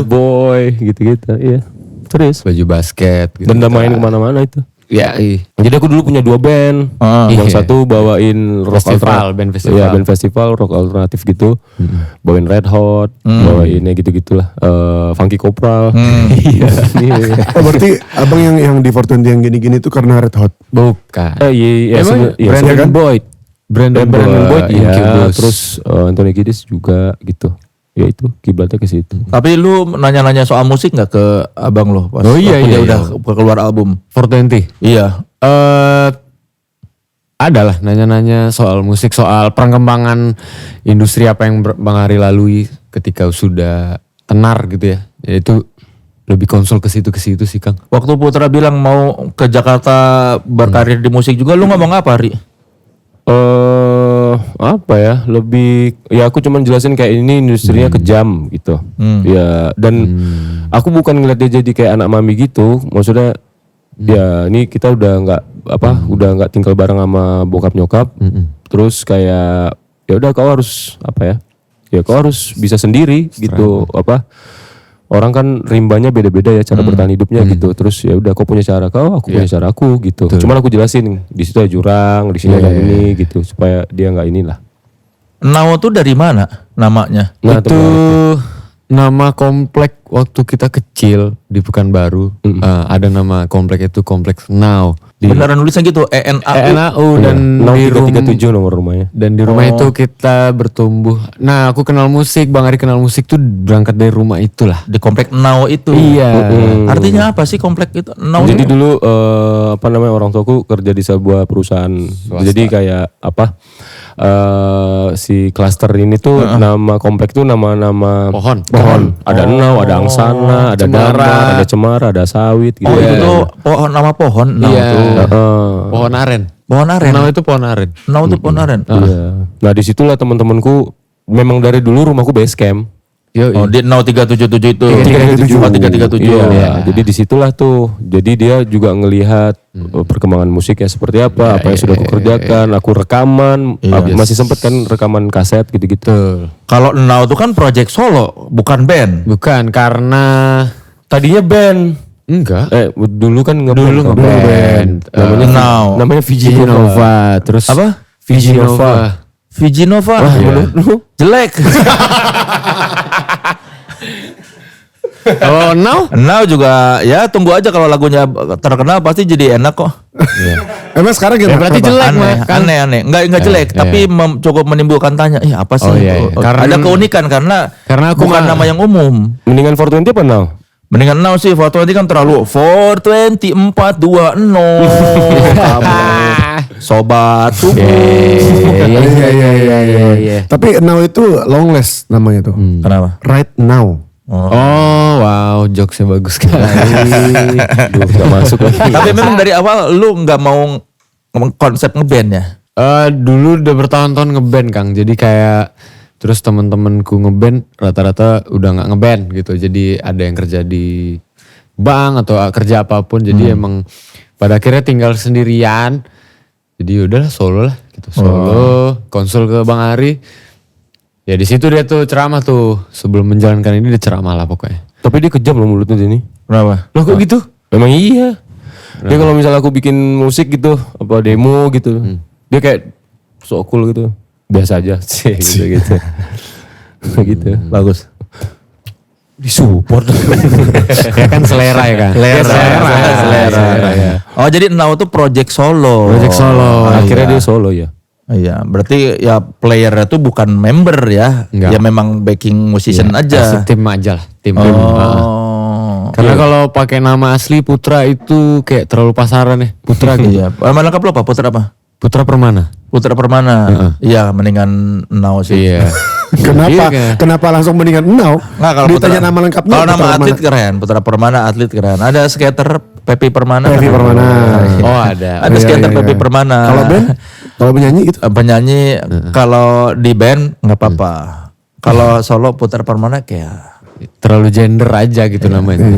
Boy gitu-gitu. Iya. Terus. Baju basket gitu. Dan udah main kemana-mana itu. Ya, Jadi aku dulu punya 2 band. Yang Iya. satu bawain rock Festival, alternatif. band festival. Iya, band festival rock alternatif gitu. Bawain Red Hot, bawainnya gitu-gitulah. Funky Kopral. Iya. Oh, berarti abang yang di 420 yang gini-gini itu karena Red Hot. bukan. Iya, Emang iya, Brandon kan? Boyd. Brandon Boyd, Iya, Incubus. terus Anthony Kiedis juga gitu. Ya itu kiblatnya ke situ. Tapi lu nanya-nanya soal musik nggak ke abang lo pas Oh iya, waktu dia iya, udah keluar album? 420. Iya. Adalah nanya-nanya soal musik, soal perkembangan industri apa yang Bang Ari lalui ketika sudah tenar gitu ya. Yaitu lebih konsul ke situ sih Kang. Waktu Putra bilang mau ke Jakarta berkarir di musik juga, lu ngomong apa, Ri? Apa ya, lebih ya aku cuman jelasin kayak ini industrinya kejam gitu. Ya, dan aku bukan ngeliat dia jadi kayak anak mami gitu. Maksudnya ya ini kita udah nggak tinggal bareng sama bokap nyokap. Terus kayak ya udah kau harus ya kau harus bisa sendiri gitu. Orang kan rimbanya beda-beda ya cara bertahan hidupnya gitu. Terus ya udah kau punya cara kau, aku punya cara aku gitu. Cuman aku jelasin di situ ada jurang, di sini ada ini gitu supaya dia nggak inilah. Now tuh dari mana namanya? Nah, Itu nama komplek waktu kita kecil di Pekanbaru. Ada nama komplek itu kompleks Now. Beneran nulisnya gitu, ENAU. Dan di rumah 337 nomor rumahnya. dan di rumah itu kita bertumbuh. Nah, aku kenal musik, Bang Ari kenal musik tuh berangkat dari rumah itulah. Di komplek Now itu. Iya. Artinya apa sih komplek itu? Now Jadi itu? dulu orang tuaku kerja di sebuah perusahaan. Jadi kayak si klaster ini tuh nama komplek tuh nama-nama Pohon. Ada Enau, ada Angsana, ada Damar, ada Cemara, ada Sawit gitu. Oh itu tuh pohon, nama pohon. Now Iya. tuh. Pohon aren. Pohon aren. Now itu pohon aren. Now tuh pohon aren. Iya. Nah disitulah teman-temanku memang dari dulu rumahku base camp. Yo, Oh di Now 377 itu. 337. 337. Iya. Jadi disitulah tuh. Jadi dia juga ngelihat perkembangan musiknya seperti apa yang sudah aku kerjakan. Aku rekaman, masih sempet kan rekaman kaset gitu-gitu. Kalau Now tuh kan project solo, bukan band. Bukan karena Tadinya band. enggak. Dulu kan Dulu ngeband. Namanya Viginova. Terus Apa? Viginova. Viginova. Menurut lu? Jelek. Kalau Now? Now juga ya tunggu aja kalau lagunya terkenal pasti jadi enak kok. Emang sekarang gimana? berarti Kenapa? jelek. Aneh, kan? aneh. Enggak jelek, tapi cukup menimbulkan tanya, apa sih? Oh, iya. Ada keunikan karena aku bukan nama yang umum. Mendingan 420 apa now? Mendingan Now sih, 420 kan terlalu 420 420. Kamu sobat tubuh. Iya. Tapi now itu long last namanya tuh. Kenapa? Right now. Oh, wow, jokesnya bagus sekali. Duh, gak masuk lagi. Tapi memang dari awal lu nggak mau konsep ngeband ya? Dulu udah bertahun-tahun ngeband Kang. Jadi kayak terus temen-temenku ngeband rata-rata udah nggak ngeband gitu. Jadi ada yang kerja di bank atau kerja apapun. Jadi emang pada akhirnya tinggal sendirian. Jadi udahlah solo lah gitu. Solo, konsul ke Bang Ari. Ya di situ dia tuh ceramah tuh. Sebelum menjalankan ini dia ceramah lah pokoknya. Tapi dia kejam loh mulutnya ini. Kenapa? Loh kok gitu? Memang iya. Dia kalau misalnya aku bikin musik gitu, apa demo gitu, dia kayak so cool gitu. Biasa aja sih gitu. Gitu. Bagus. Disupport. Ya kan selera ya kan? Selera. Ya. Oh jadi Now tuh project solo. Project solo. Akhirnya dia solo ya. Iya, berarti ya playernya tuh bukan member ya. Enggak. Ya memang backing musician aja. Tim aja lah. Tim. Oh. Karena kalau pakai nama asli Putra itu kayak terlalu pasaran ya. Putra gitu. Iya. Nama lengkap lo apa? Putra apa? Putra Permana. Putra Permana. Iya, mendingan Now sih. Iya. Kenapa? Iya, Kenapa langsung mendingan now? Nggak, kalau Ditanya Putra- nama lengkapnya. Kalau nama Putra atlet Permana. keren, Putra Permana atlet keren. Ada skater Pepi Permana. Pepi Permana. Oh ada. Ada skater Pepi Permana. Kalau band, kalau penyanyi gitu. Penyanyi kalau di band nggak apa-apa. Kalau solo Putra Permana kayak Terlalu gender aja gitu namanya.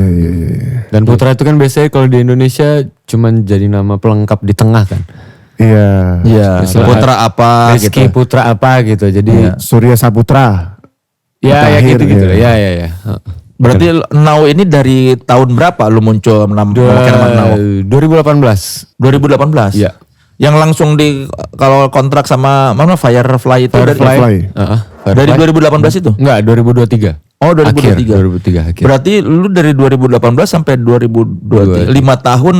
Dan Putra itu kan biasanya kalau di Indonesia cuman jadi nama pelengkap di tengah kan. Iya. Iya. Putra apa Rizky gitu. Putra apa gitu. Jadi Surya Saputra. ya Tahir, gitu-gitu lah. ya. Ya. Berarti Now ini dari tahun berapa lu muncul memakai nama Now? 2018. 2018. Iya. Yang langsung di kalau kontrak sama mana Firefly itu Firefly. dari 2018 itu? Enggak, 2023. Oh, 2023 2023. akhir. Berarti lu dari 2018 sampai 2023 5 tahun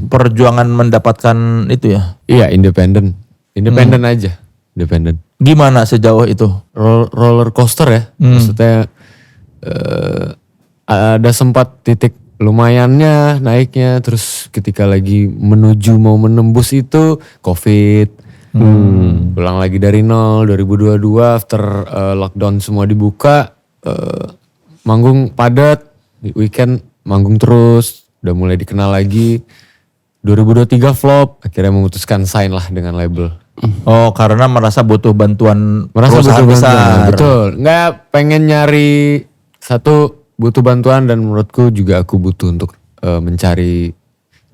perjuangan mendapatkan itu ya. Iya, independen aja. Independen. Gimana sejauh itu? Roller coaster ya. Maksudnya ada sempat titik lumayannya naiknya, terus ketika lagi menuju mau menembus itu COVID. Pulang lagi dari nol 2022 after lockdown semua dibuka, manggung padat, weekend manggung terus, udah mulai dikenal lagi. 2023 flop, akhirnya memutuskan sign lah dengan label. Oh, karena merasa butuh bantuan perusahaan butuh besar. bantuan, betul. Nggak pengen nyari satu, butuh bantuan, dan menurutku juga aku butuh untuk mencari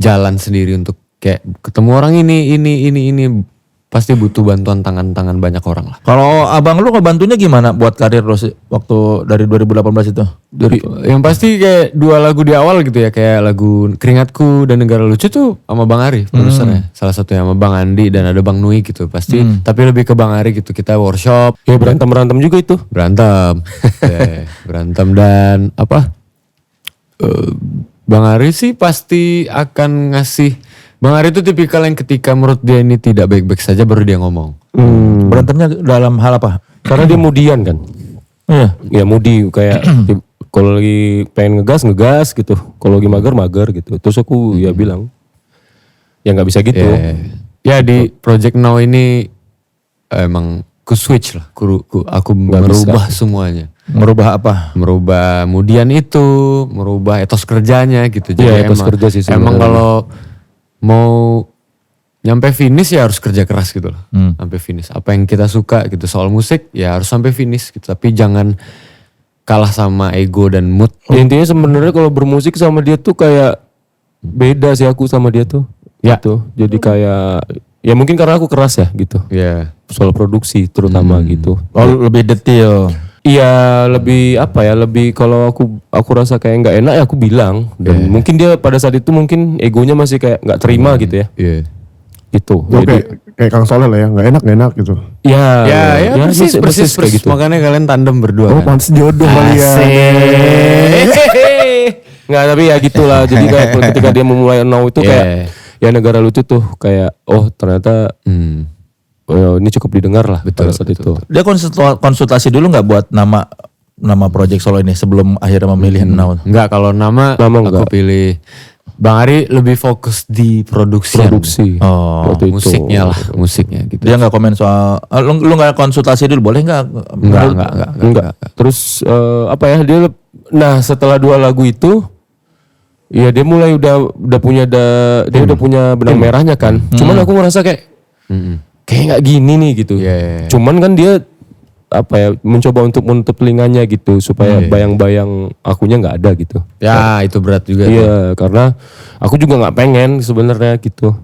jalan sendiri untuk kayak ketemu orang ini pasti butuh bantuan tangan banyak orang lah. Kalau abang lu ngebantunya gimana buat karir lu waktu dari 2018 itu? Yang pasti kayak 2 lagu di awal gitu ya, kayak lagu Keringatku dan Negara Lucu tuh sama Bang Ari produsernya. Salah satunya sama Bang Andi dan ada Bang Nui gitu pasti. Tapi lebih ke Bang Ari gitu, kita workshop. Ya berantem juga itu. Berantem. Berantem dan apa? Bang Ari sih pasti akan ngasih. Bang Ari itu tipikal yang ketika menurut dia ini tidak baik-baik saja baru dia ngomong. Berantemnya dalam hal apa? Karena dia mudian kan. Iya. Ya mudi kayak kalau lagi pengen ngegas gitu. Kalau lagi mager gitu. Terus aku ya bilang ya nggak bisa gitu. Ya di Project Now ini emang ku switch lah. Aku merubah semuanya. Merubah apa? Merubah mudian itu, merubah etos kerjanya gitu. Jadi Iya, etos kerja sih sebenarnya. emang kalau mau nyampe finish ya harus kerja keras gitu loh. Sampai finish. Apa yang kita suka gitu soal musik ya harus sampai finish gitu. Tapi jangan kalah sama ego dan mood. Ya, intinya sebenarnya kalau bermusik sama dia tuh kayak beda sih aku sama dia tuh. Ya. Gitu. Jadi kayak ya mungkin karena aku keras ya gitu. Ya. Soal produksi terutama gitu. Oh, lebih detail. Iya lebih apa ya, lebih kalau aku rasa kayak nggak enak ya aku bilang. Dan mungkin dia pada saat itu mungkin egonya masih kayak nggak terima gitu ya. Iya. Gitu. Oh, kayak Kang Soleh lah ya, nggak enak gitu. Ya Persis kayak gitu. Makanya kalian tandem berdua Oh, kan. pantas jodoh kali ya. Nggak, tapi ya gitulah. Jadi kayak ketika dia memulai Now itu kayak ya Negara Lucu tuh kayak oh ternyata ini cukup didengar lah pada saat itu. Dia konsultasi dulu nggak buat nama project solo ini sebelum akhirnya memilih Now? Enggak, kalau nama aku enggak. pilih Bang Ari lebih fokus di produksi. Oh, waktu itu. Musiknya gitu. dia nggak komen soal lu nggak konsultasi dulu boleh nggak? Enggak. Terus apa ya nah setelah 2 lagu itu ya dia mulai udah punya dia udah punya benang merahnya kan. Cuman aku ngerasa kayak nggak gini nih gitu. Cuman kan dia apa ya mencoba untuk menutup telinganya gitu supaya bayang-bayang akunya nggak ada gitu. Ya itu berat juga. Iya karena aku juga nggak pengen sebenarnya gitu.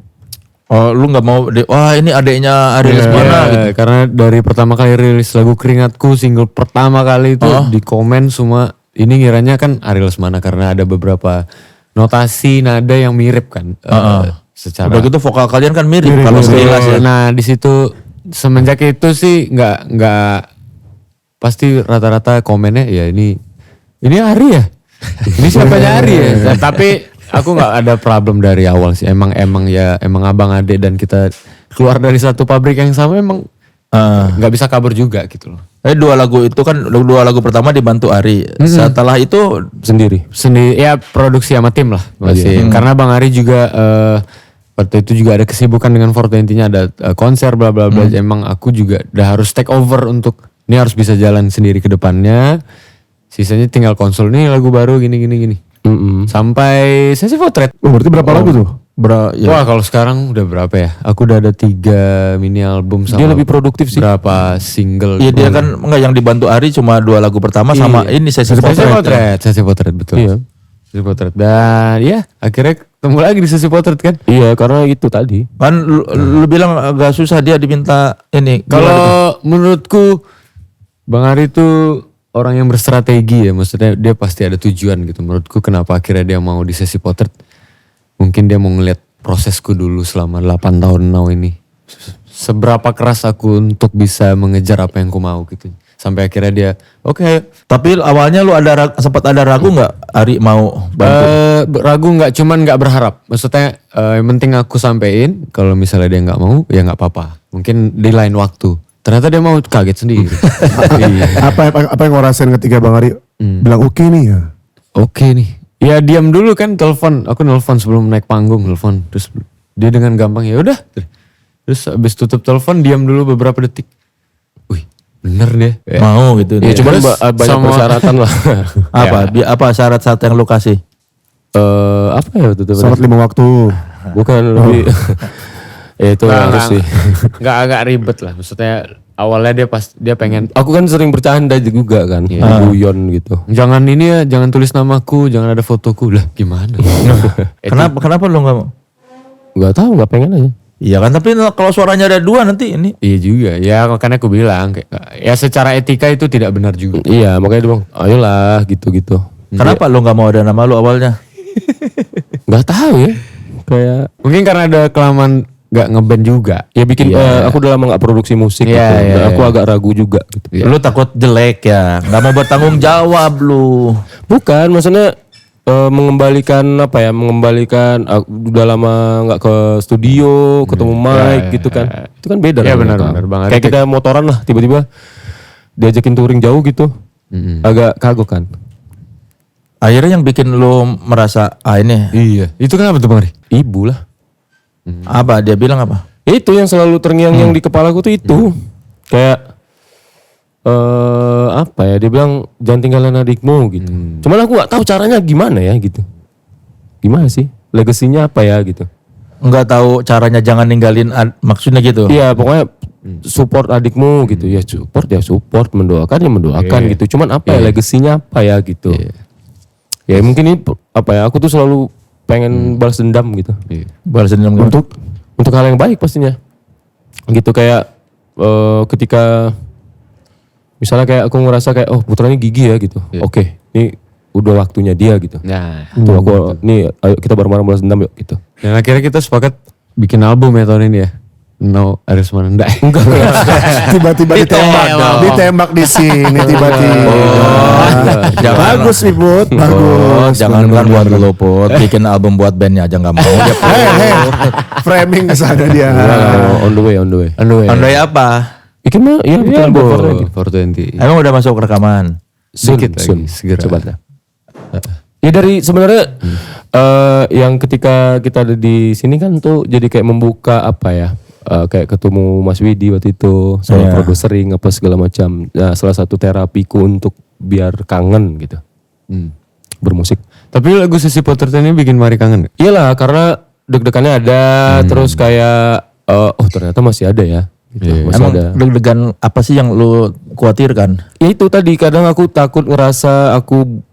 Oh, lu nggak mau wah ini adeknya Ari Lesmana gitu. Karena dari pertama kali rilis lagu Keringatku, single pertama kali itu di komen semua ini ngiranya kan Ari Lesmana karena ada beberapa notasi nada yang mirip kan. Secara Udah gitu vokal kalian kan mirip kalau sekilas ya. Nah di situ semenjak itu sih nggak pasti rata-rata komennya ya ini Ari ya. Ini siapanya Ari ya. Nah, tapi aku nggak ada problem dari awal sih. Emang abang adik dan kita keluar dari satu pabrik yang sama emang nggak bisa kabur juga gitu loh. 2 lagu itu kan 2 lagu pertama dibantu Ari. Setelah itu Sendiri ya produksi sama tim lah masih. Karena Bang Ari juga waktu itu juga ada kesibukan dengan 420-nya ada konser bla bla bla. Emang aku juga udah harus take over untuk ini harus bisa jalan sendiri ke depannya. Sisanya tinggal konsul nih lagu baru gini. Sampai sesi potret. Oh, berarti berapa lagu tuh? Wah kalau sekarang udah berapa ya? Aku udah ada 3 mini album sama Dia lebih produktif sih. berapa single. Iya dia kan enggak yang dibantu Ari cuma 2 lagu pertama sama ini sesi potret. Sesi potret betul. Iya. Sesi potret dan ya akhirnya ketemu lagi di sesi potret kan. Iya karena itu tadi. Kan lu bilang agak susah dia diminta ini. Kalau menurutku Bang Ari tuh orang yang berstrategi ya, maksudnya dia pasti ada tujuan gitu. Menurutku kenapa akhirnya dia mau di sesi potret. Mungkin dia mau ngeliat prosesku dulu selama 8 tahun now ini. Seberapa keras aku untuk bisa mengejar apa yang ku mau gitu. Sampai akhirnya dia oke. Tapi awalnya lu sempat ada ragu nggak Ari mau bantu? Ragu nggak, cuman nggak berharap. Maksudnya yang penting aku sampein. Kalau misalnya dia nggak mau ya nggak apa-apa. Mungkin di lain waktu. Ternyata dia mau, kaget sendiri. Iya. Apa yang ngerasain ketika Bang Ari bilang oke nih ya? Oke nih. Ya diam dulu kan, telepon. Aku nelfon sebelum naik panggung, nelfon. Terus dia dengan gampang ya udah. Terus habis tutup telepon diam dulu beberapa detik. Wih, bener deh. Mau gitu. Ya cuma Terus banyak persyaratan lah. Apa syarat-syarat yang lu kasih? Apa ya waktu itu? Salat 5 waktu. Bukan lebih. Itu harus sih. Nggak agak ribet lah. Maksudnya awalnya dia pengen. Aku kan sering bercanda juga kan. Guyon gitu. Jangan ini ya, jangan tulis namaku, jangan ada fotoku. Lah gimana? Kenapa lu nggak mau? Gak tahu, gak pengen aja. Iya kan, tapi kalau suaranya ada 2 nanti ini. Iya juga. Ya makanya aku bilang kayak, ya secara etika itu tidak benar juga. Iya makanya dia bilang ayolah gitu-gitu. Kenapa lu nggak mau ada nama lu awalnya? Gak tahu ya. Kayak Mungkin karena ada kelamaan nggak ngeband juga. ya bikin aku udah lama gak produksi musik gitu. Dan aku agak ragu juga gitu. Lu takut jelek ya, nggak mau bertanggung jawab lu. Bukan, maksudnya mengembalikan udah lama nggak ke studio, ketemu mic gitu kan. Itu kan beda. Iya kan, benar Bang Ari. Kayak kita motoran lah, tiba-tiba diajakin touring jauh gitu. Agak kagok kan. Akhirnya yang bikin lu merasa ini Iya. Itu kenapa tuh Bang Ari? Ibu lah. apa? Dia bilang apa? Itu yang selalu terngiang-ngiang di kepalaku tuh itu. Kayak apa ya, dia bilang jangan tinggalin adikmu gitu. Cuman aku nggak tahu caranya gimana ya gitu. Gimana sih? Legasinya apa ya gitu. Nggak tahu caranya jangan ninggalin maksudnya gitu. Iya pokoknya support adikmu gitu. Ya support, mendoakan gitu. Cuman apa ya legasinya apa ya gitu. Ya mungkin ini apa ya, aku tuh selalu pengen balas dendam gitu. Balas dendam Untuk hal yang baik pastinya. Gitu kayak ketika misalnya kayak aku ngerasa kayak oh putranya gigi ya gitu. Oke, ini udah waktunya dia gitu. Nah, Tuh aku nih ayo kita bareng-bareng balas dendam yuk gitu. dan akhirnya kita sepakat bikin album ya tahun ini ya. No Aris Mananda. Enggak. Tiba-tiba ditembak di sini tiba-tiba. Bagus nih Put, bagus. Jangan kan buat lu Put, bikin album buat bandnya aja nggak mau dia. Framing kesana dia. On the way. Andai apa? Bikin mah ya bikin album. 420. Emang udah masuk rekaman? Sedikit lagi, segera. Coba dah. Ya dari sebenarnya yang ketika kita ada di sini kan tuh jadi kayak membuka apa ya, kayak ketemu Mas Widi waktu itu sama producering apa segala macam. Nah, salah satu terapiku untuk biar kangen gitu bermusik. Tapi lagu Sesi Potret ini bikin Mari kangen gak? Iyalah karena deg-degannya ada, terus kayak oh ternyata masih ada ya. Gitu. Masih Emang ada. deg-degan apa sih yang lu khawatirkan? Ya itu tadi kadang aku takut ngerasa aku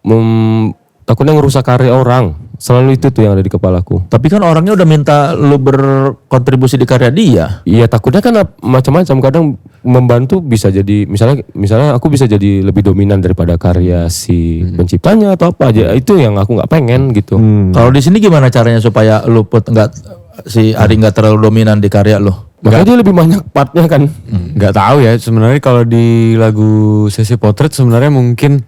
takutnya ngerusak karya orang. Selalu itu tuh yang ada di kepalaku. Tapi kan orangnya udah minta lu berkontribusi di karya dia. Iya takutnya kan macam-macam, kadang membantu bisa jadi misalnya aku bisa jadi lebih dominan daripada karya si penciptanya atau apa aja, itu yang aku nggak pengen gitu. Kalau di sini gimana caranya supaya lu Put si Ari nggak terlalu dominan di karya lu? Makanya dia lebih banyak partnya kan. Nggak tahu ya sebenarnya kalau di lagu Sesi Potret sebenarnya mungkin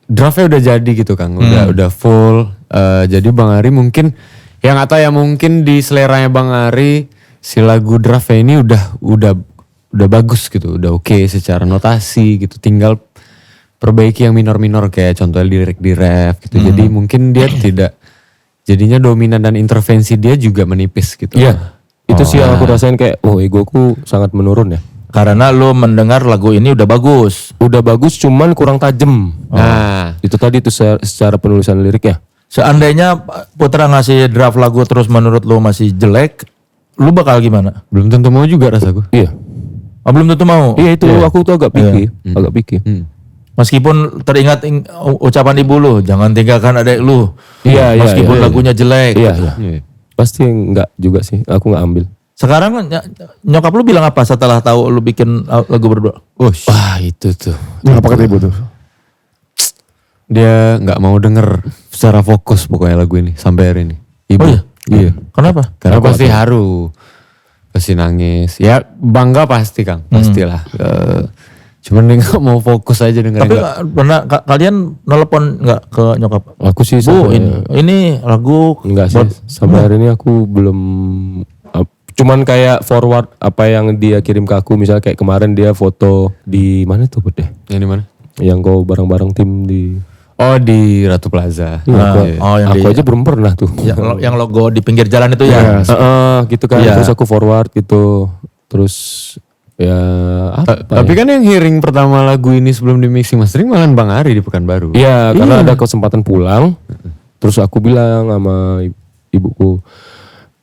draftnya udah jadi gitu Kang, udah full. Jadi Bang Ari mungkin yang nggak tahu ya, mungkin di seleranya Bang Ari si lagu draftnya ini udah bagus gitu, udah oke secara notasi gitu. Tinggal perbaiki yang minor-minor kayak contohnya lirik di ref gitu. Jadi mungkin dia tidak jadinya dominan dan intervensi dia juga menipis gitu. Iya. Itu sih yang aku rasain kayak egoku sangat menurun ya. Karena lu mendengar lagu ini udah bagus. Udah bagus cuman kurang tajam. Nah, itu tadi tuh secara penulisan liriknya. Seandainya Putra ngasih draft lagu terus menurut lu masih jelek, lu bakal gimana? Belum tentu mau juga rasaku. Iya. Belum tentu mau. Iya itu aku tuh agak picky, agak picky. Meskipun teringat ucapan ibu lu, jangan tinggalkan adek lu. Iya, Meskipun lagunya jelek. Iya. Pasti enggak juga sih, aku enggak ambil. Sekarang nyokap lu bilang apa setelah tahu lu bikin lagu berdua? Wah itu tuh. Apa kata ibu tuh? Dia nggak mau denger secara fokus pokoknya lagu ini sampai hari ini. Ibu. Oh iya? Iya. Kenapa? Karena pasti haru. Pasti nangis. Ya bangga pasti Kang. Pastilah. Cuman dia nggak mau fokus aja dengerin. Tapi pernah kalian nelpon nggak ke nyokap? Aku sih Bu, ini lagu enggak sih. Sampai hari ini aku belum cuman kayak forward apa yang dia kirim ke aku, misalnya kayak kemarin dia foto di mana tuh deh? Yang di mana? Yang kau bareng-bareng tim di di Ratu Plaza. Yang aku aja belum pernah tuh. Yang logo di pinggir jalan itu ya. Gitu kan. Terus aku forward gitu. Terus ya tapi kan yang hearing pertama lagu ini sebelum di mixing mastering malah Bang Ari di Pekanbaru. Iya, karena ada kesempatan pulang. Terus aku bilang sama ibuku,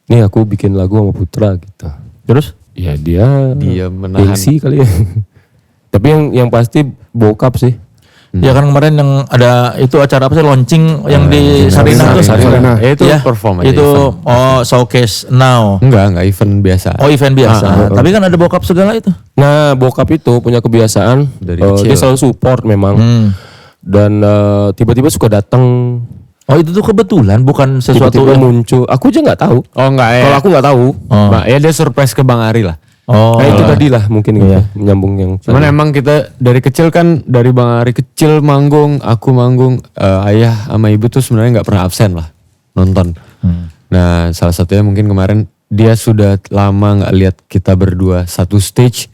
nih aku bikin lagu sama Putra gitu. Terus? Ya dia menahan. gengsi kali ya. Tapi yang pasti bokap sih. Ya kan kemarin yang ada itu acara apa sih launching yang di Sarina tuh. Sarina. Itu perform aja. Itu event. showcase now. Enggak event biasa. Event biasa. Tapi kan ada bokap segala itu. Nah bokap itu punya kebiasaan dari kecil. dia selalu support memang. Dan tiba-tiba suka datang. Oh itu tuh kebetulan bukan sesuatu tiba-tiba yang muncul. Aku aja nggak tahu. Oh enggak ya. Kalau aku nggak tahu. Ya dia surprise ke Bang Ari lah. Nah itu tadi lah mungkin gitu, menyambung yang. Cuman emang kita dari kecil kan, dari Bang Ari kecil manggung, aku manggung, ayah sama ibu tuh sebenarnya nggak pernah absen lah nonton. Nah salah satunya mungkin kemarin dia sudah lama nggak lihat kita berdua satu stage.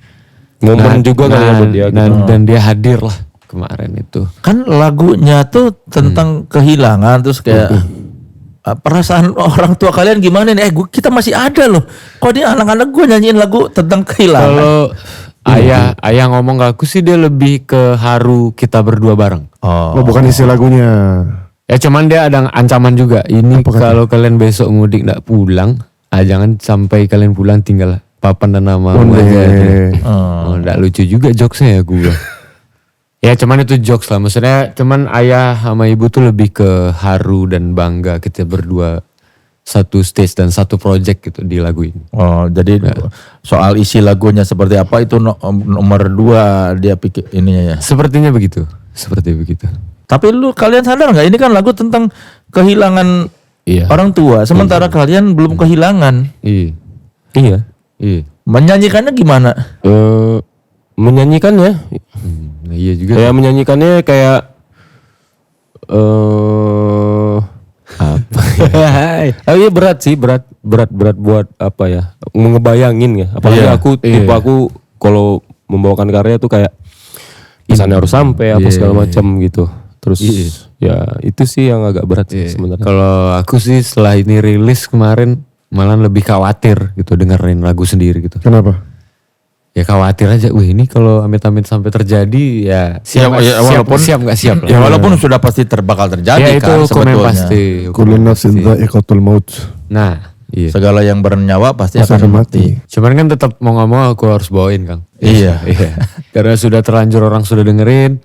Momen juga kali ya buat dia. Dan dia hadir lah kemarin itu. kan lagunya tuh tentang kehilangan terus kayak perasaan orang tua kalian gimana nih? Kita masih ada loh. Kok dia anak-anak gue nyanyiin lagu tentang kehilangan? Kalau ayah ngomong ke aku sih dia lebih ke haru kita berdua bareng. Oh bukan isi lagunya. Ya cuman dia ada ancaman juga. Ini kalau kalian besok mudik nggak pulang, jangan sampai kalian pulang tinggal papan dan nama aja. Nggak lucu juga jokesnya ya gue. Ya cuman itu jokes lah, maksudnya cuman ayah sama ibu tuh lebih ke haru dan bangga kita berdua satu stage dan satu project gitu di lagu ini. Oh jadi soal isi lagunya seperti apa itu nomor 2 dia pikir ininya ya. Sepertinya begitu, seperti begitu. Tapi kalian sadar nggak ini kan lagu tentang kehilangan orang tua, sementara kalian belum kehilangan. Iya. Menyanyikannya gimana? Menyanyikannya iya juga. Kayak menyanyikannya kayak apa ya? Iya berat sih, berat buat apa ya? Ngebayangin ya. Apalagi tipe aku kalau membawakan karya tuh kayak pesannya harus sampai apa segala macam gitu. Terus ya itu sih yang agak berat sih sebenarnya. Kalau aku sih setelah ini rilis kemarin malah lebih khawatir gitu dengerin lagu sendiri gitu. Kenapa? Ya khawatir aja, ini kalau amit-amit sampai terjadi ya siap nggak siap lah. Ya walaupun sudah pasti bakal terjadi ya, kan itu sebetulnya. Pasti. Kullu nafsin dha'iqatul maut. Nah, iya. Segala yang bernyawa pasti akan mati. Cuman kan tetap mau nggak mau aku harus bawain Kang. Iya. Karena sudah terlanjur orang sudah dengerin.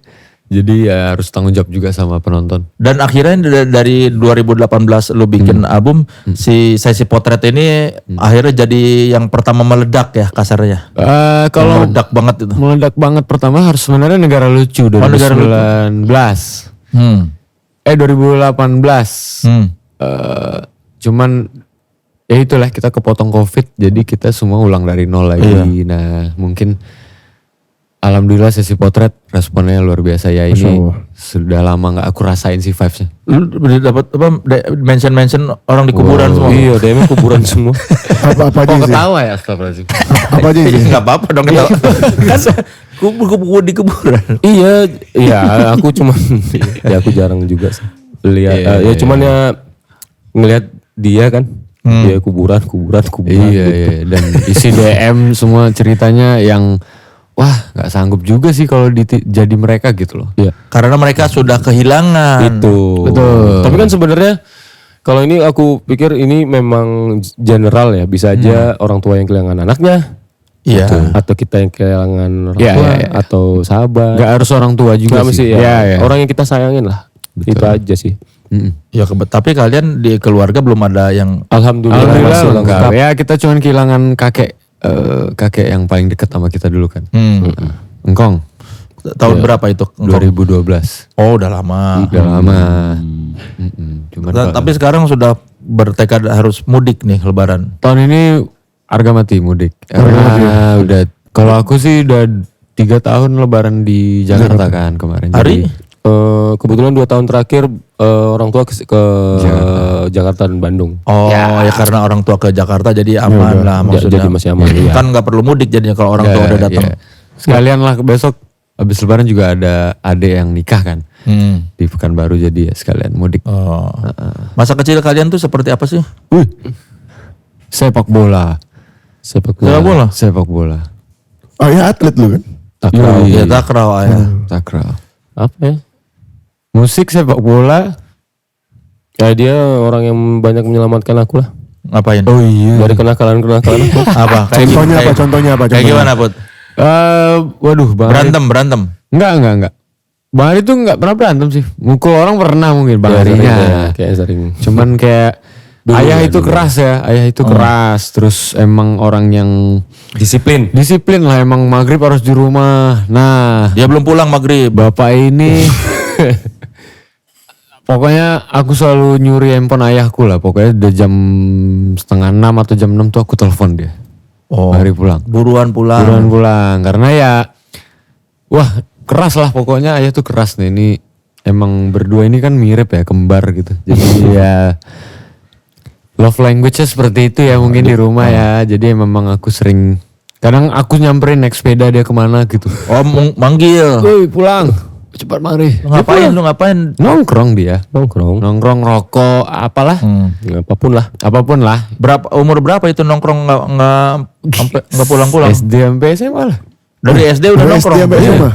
Jadi ya harus tanggung jawab juga sama penonton. Dan akhirnya dari 2018 lu bikin album, si Sesi Potret ini akhirnya jadi yang pertama meledak ya kasarnya. Kalau meledak banget itu. Meledak banget pertama harus sebenarnya Negara Lucu 2019. 2018. Cuman ya itulah kita kepotong COVID, jadi kita semua ulang dari nol lagi. Nah mungkin alhamdulillah Sesi Potret responnya luar biasa ya. Ini sudah lama nggak aku rasain sih vibesnya. Lu dapat apa mention orang di kuburan semua. Iya, DM kuburan semua. Apa aja sih? Ketawa ya astagfirullahaladzim. Apa aja sih? Enggak apa-apa dong ketawa. Kan kubur di kuburan. Iya, aku cuman ya aku jarang juga sih lihat. Ya cuman ya ngelihat dia kan. Dia kuburan. Iya, dan isi DM semua ceritanya yang wah nggak sanggup juga sih kalau jadi mereka gitu loh. Iya. Karena mereka sudah kehilangan. Itu. Betul. Tapi kan sebenarnya kalau ini aku pikir ini memang general ya, bisa aja orang tua yang kehilangan anaknya. Iya. Atau kita yang kehilangan orang Iya, tua iya, iya. atau sahabat. Nggak harus orang tua juga Nggak mesti sih. ya. Iya, iya. Orang yang kita sayangin lah. Itu aja sih. Ya tapi kalian di keluarga belum ada yang Alhamdulillah Alhamdulillah masih lengkap. lengkap. Ya kita cuman kehilangan kakek yang paling dekat sama kita dulu kan. Engkong tahun berapa itu? 2012. Oh, udah lama. Udah lama. Cuman Tapi sekarang sudah bertekad harus mudik nih lebaran. tahun ini harga mati mudik. Karena udah kalau aku sih udah 3 tahun lebaran di Jakarta kan kemarin. Hari? Jadi, Kebetulan 2 tahun terakhir orang tua ke Jakarta dan Bandung. Oh, ya karena orang tua ke Jakarta jadi aman lah maksudnya. Jadi masih aman. Iya. Kan nggak perlu mudik jadinya kalau orang tua udah datang. ya. Sekalian lah besok habis lebaran juga ada adik yang nikah kan di Pekanbaru, jadi ya sekalian mudik. Oh. Masa kecil kalian tuh seperti apa sih? Sepak bola. Sepak Sepak bola? Sepak bola. Oh ya atlet lu kan? Takraw. Ya takraw ya. Takraw. Apa ya? Musik, sepak bola. Kayak dia orang yang banyak menyelamatkan aku lah. Ngapain? Oh iya. Dari kenakalan-kenakalan aku. Apa? Contohnya apa? Kayak gimana, Put? Waduh, Bang Ari. Berantem. Enggak. Bang Ari tuh enggak pernah berantem sih. Mukul orang pernah mungkin Bang Arinya. Kayak sering. Cuman kayak ayah itu keras ya. Ayah itu keras. Terus emang orang yang Disiplin. disiplin lah. Emang maghrib harus di rumah. Nah, Dia belum pulang maghrib. bapak ini pokoknya aku selalu nyuri handphone ayahku lah. Pokoknya udah jam 5:30 atau jam 6 tuh aku telepon dia. Oh. Hari pulang. Buruan pulang. Buruan pulang. Karena ya wah keras lah pokoknya, ayah tuh keras nih. Ini emang berdua ini kan mirip ya, kembar gitu. Jadi ya love language-nya seperti itu ya mungkin di rumah ya. Jadi memang aku sering, kadang aku nyamperin naik sepeda dia kemana gitu. Oh, manggil. Woi pulang, cepat mari. Lu ngapain? Nongkrong dia. Nongkrong. Nongkrong, rokok, apalah. Apapun lah. Apapun lah. Umur berapa itu nongkrong nggak pulang-pulang? SD sampai SMA lah. Dari SD udah Dari nongkrong. SD sampai SMA.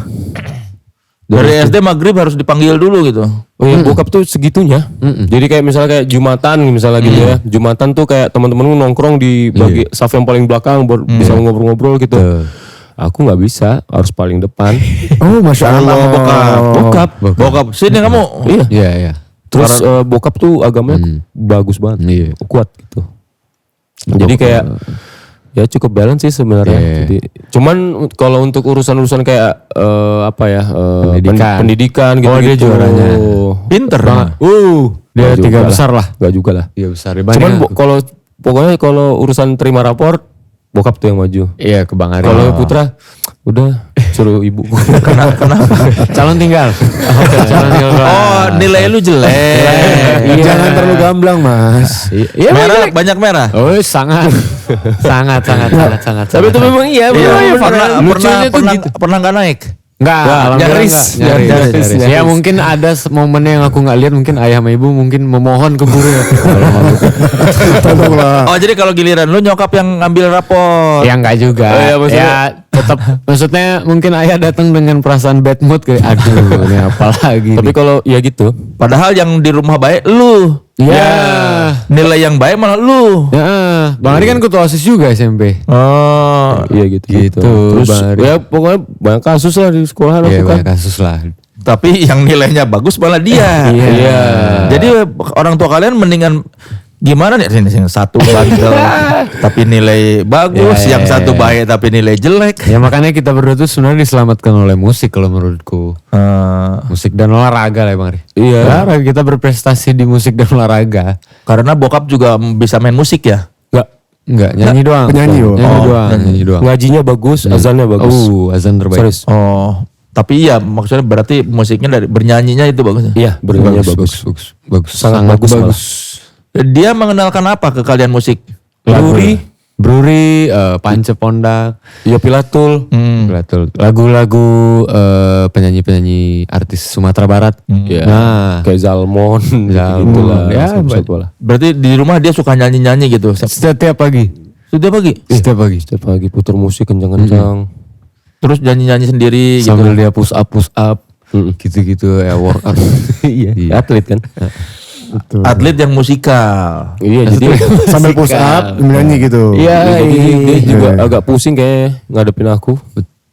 Dari SD maghrib harus dipanggil dulu gitu. Oh ya, bokap tuh segitunya. Jadi kayak misalnya kayak Jumatan misalnya gitu ya. Jumatan tuh kayak teman-teman nongkrong di bagi saf yang paling belakang bisa ngobrol-ngobrol gitu. Aku nggak bisa, harus paling depan. Oh Masya Allah. Bokap. Sini kamu. Iya. Iya. Terus bokap tuh agamanya bagus banget. Iya. Kuat gitu. Jadi kayak ya cukup balance sih sebenarnya. Iya. Jadi cuman kalau untuk urusan-urusan kayak pendidikan gitu. Oh, dia juaranya. Pinter. Dia Nggak 3 juga besar lah. Gak juga lah. Iya besar. Cuman kalau pokoknya kalau urusan terima rapor bokap tuh yang maju. iya ke Bang Ari. Kalau Putra udah suruh ibu. Kenapa? calon tinggal. Calon tinggal. Oh, nilai lu jelek. Jangan terlalu gamblang Mas. Iya Merah, banyak merah. Oh sangat. sangat. Tapi itu memang iya. Pernah nggak naik? Enggak, nyaris. nyaris. Ya mungkin ada momennya yang aku nggak lihat, mungkin ayah sama ibu mungkin memohon ke guru ya. Tolonglah. Oh, jadi kalau giliran lu nyokap yang ngambil rapor. Ya enggak juga. Ya tetap maksudnya mungkin ayah datang dengan perasaan bad mood kayak aduh ini apa lagi. Tapi kalau ya gitu. Padahal yang di rumah baik lu. ya. Nilai yang baik malah lu. Ya, Bang Ari kan ketua OSIS juga SMP. Oh. Iya gitu. Gitu, Terus Bang Ari. ya pokoknya banyak kasus lah di sekolahan Iya aku kan. banyak kasus lah. Tapi yang nilainya bagus malah dia. Iya. Jadi orang tua kalian mendingan gimana nih sini satu bandel tapi nilai bagus, Iya, yang iya, satu iya. baik tapi nilai jelek. Ya makanya kita berdua tuh sebenarnya diselamatkan oleh musik kalau menurutku. Musik dan olahraga lah Bang Ari. Iya. Olahraga, kita berprestasi di musik dan olahraga. Karena bokap juga bisa main musik ya. Enggak, nyanyi doang. Penyanyi, oh. Nyanyi doang. Ngajinya bagus, azannya bagus. Azan terbaik. Serius. Oh, tapi iya maksudnya berarti musiknya dari bernyanyinya itu bagus. Iya, bernyanyi bagus. Bagus. Sangat bagus malah. Dia mengenalkan apa ke kalian musik? Bruri, Pance Pondak, Iya Pilatul. Betul. Lagu-lagu penyanyi-penyanyi artis Sumatera Barat. Iya. Nah, Kayak Zalmon. Zalmon. Ya, lah. Berarti di rumah dia suka nyanyi-nyanyi gitu. setiap pagi. Setiap pagi. Setiap pagi. Setiap pagi putar musik kencang-kencang. Terus nyanyi-nyanyi sendiri gitu. Sambil dia push up gitu-gitu ya, workout. Iya, atlet kan. Betul. Atlet yang musikal. Iya, jadi Sambil push up menyanyi gitu. iya, jadi dia juga agak pusing kayak ngadepin aku.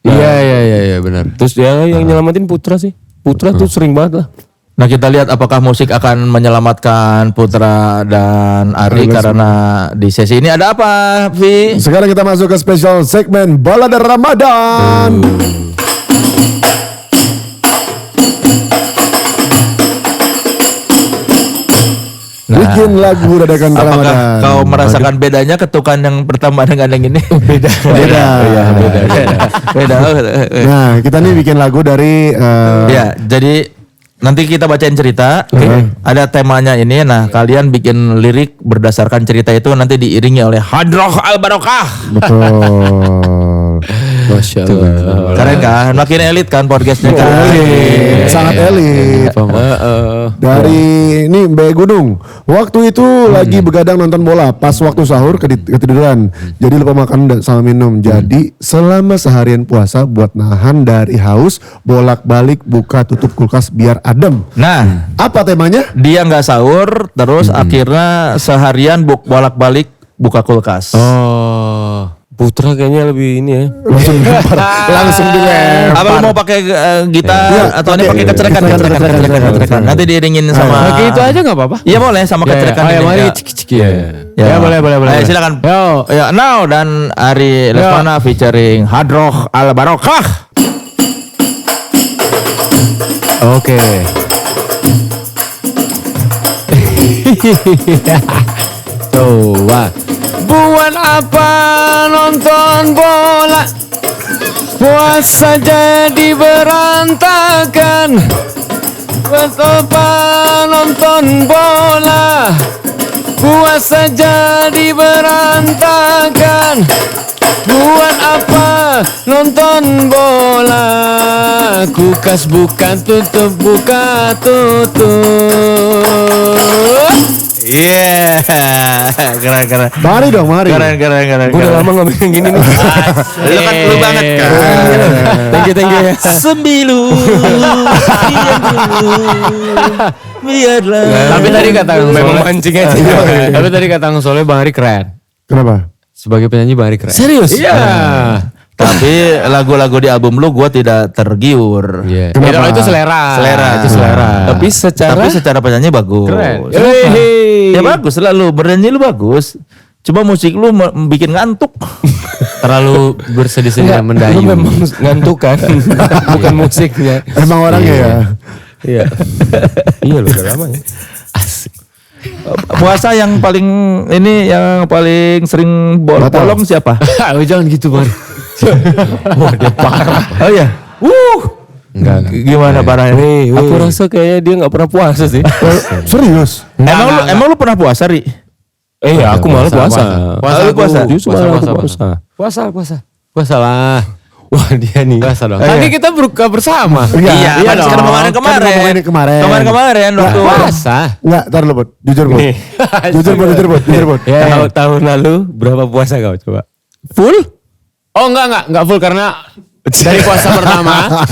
Iya benar. Terus dia yang nyelamatin Putra sih. Putra tuh sering banget lah. Nah kita lihat apakah musik akan menyelamatkan Putra dan Ari karena di sesi ini ada apa, Vi? Sekarang kita masuk ke spesial segmen Balada Ramadan. Bikin lagu dadakan Apakah Ramadan. kau merasakan bedanya ketukan yang pertama dengan yang ini? Beda. Beda. Nah, kita nih bikin lagu dari Ya, jadi nanti kita bacain cerita. Ada temanya ini. Nah, kalian bikin lirik berdasarkan cerita itu nanti diiringi oleh Hadroh Al-Barokah. betul. Masya Allah. Keren kan? Makin elit kan podcastnya kan? Sangat elit. Dari ini Mbak Gunung. Waktu itu lagi begadang nonton bola, pas waktu sahur ketiduran. Jadi lupa makan sama minum. Jadi selama seharian puasa buat nahan dari haus, bolak-balik buka tutup kulkas biar adem. Nah, Apa temanya? dia nggak sahur, terus akhirnya seharian bolak-balik buka kulkas. Oh. Putra kayaknya lebih ini ya. Langsung dilempar. Apa lu mau pakai gitar atau ini pakai kecerekan? Nanti diiringin sama. Pakai itu aja nggak apa-apa. Iya boleh sama kecerekan. Ya, ini. mari Ya. ciki-ciki ya. Ya, boleh. Ayo, silakan. Yo. Ya, Now dan Ari Lesmana featuring Hadroh Al-Barokah. Oke. Coba. Buat apa nonton bola? Puasa jadi berantakan. Buat apa nonton bola? Puasa jadi berantakan. Buat apa nonton bola? Kulkas buka tutup. Iya, keren. Mari dong, mari. Keren. Gue udah lama gak bikin gini nih. Lu kan lu banget kan. Thank you ya. Sembilu. Biarlah. Tapi tadi kata Memang mancing aja. Tapi tadi kata Soleh Bang Ari keren. Kenapa? Sebagai penyanyi Bang Ari keren. Serius? Iya. Tapi lagu-lagu di album lu gue tidak tergiur. Iya. Kenapa? Itu selera. Itu selera. Tapi Tapi secara penyanyi bagus. Keren. Ya bagus lah lu, bernyanyi lu bagus. Cuma musik lu bikin ngantuk. Terlalu bersedih-sedih dan Lu mendayu. memang ngantuk kan. Bukan musiknya. Emang orangnya ya. Iya. Iya loh, udah lama ya. Puasa yang paling sering bolong siapa? Jangan gitu Bang. Wah dia parah. Oh iya. Enggak. Gimana parahnya? Aku rasa kayaknya dia gak pernah puasa sih. Serius? Emang lu pernah puasa, Ri? Iya, aku malah puasa. Lu puasa? Justru malah aku puasa. Puasa lah. Wah dia nih. Puasa dong. Tadi kita buka bersama. Iya, kan dong. sekarang Kan ngomongin kemarin. Kemarin waktu Puasa. Enggak, tar lu, Bud. Jujur, Bud. Jujur, Bud. Tahun lalu berapa puasa kau coba? full? Oh enggak full karena dari puasa pertama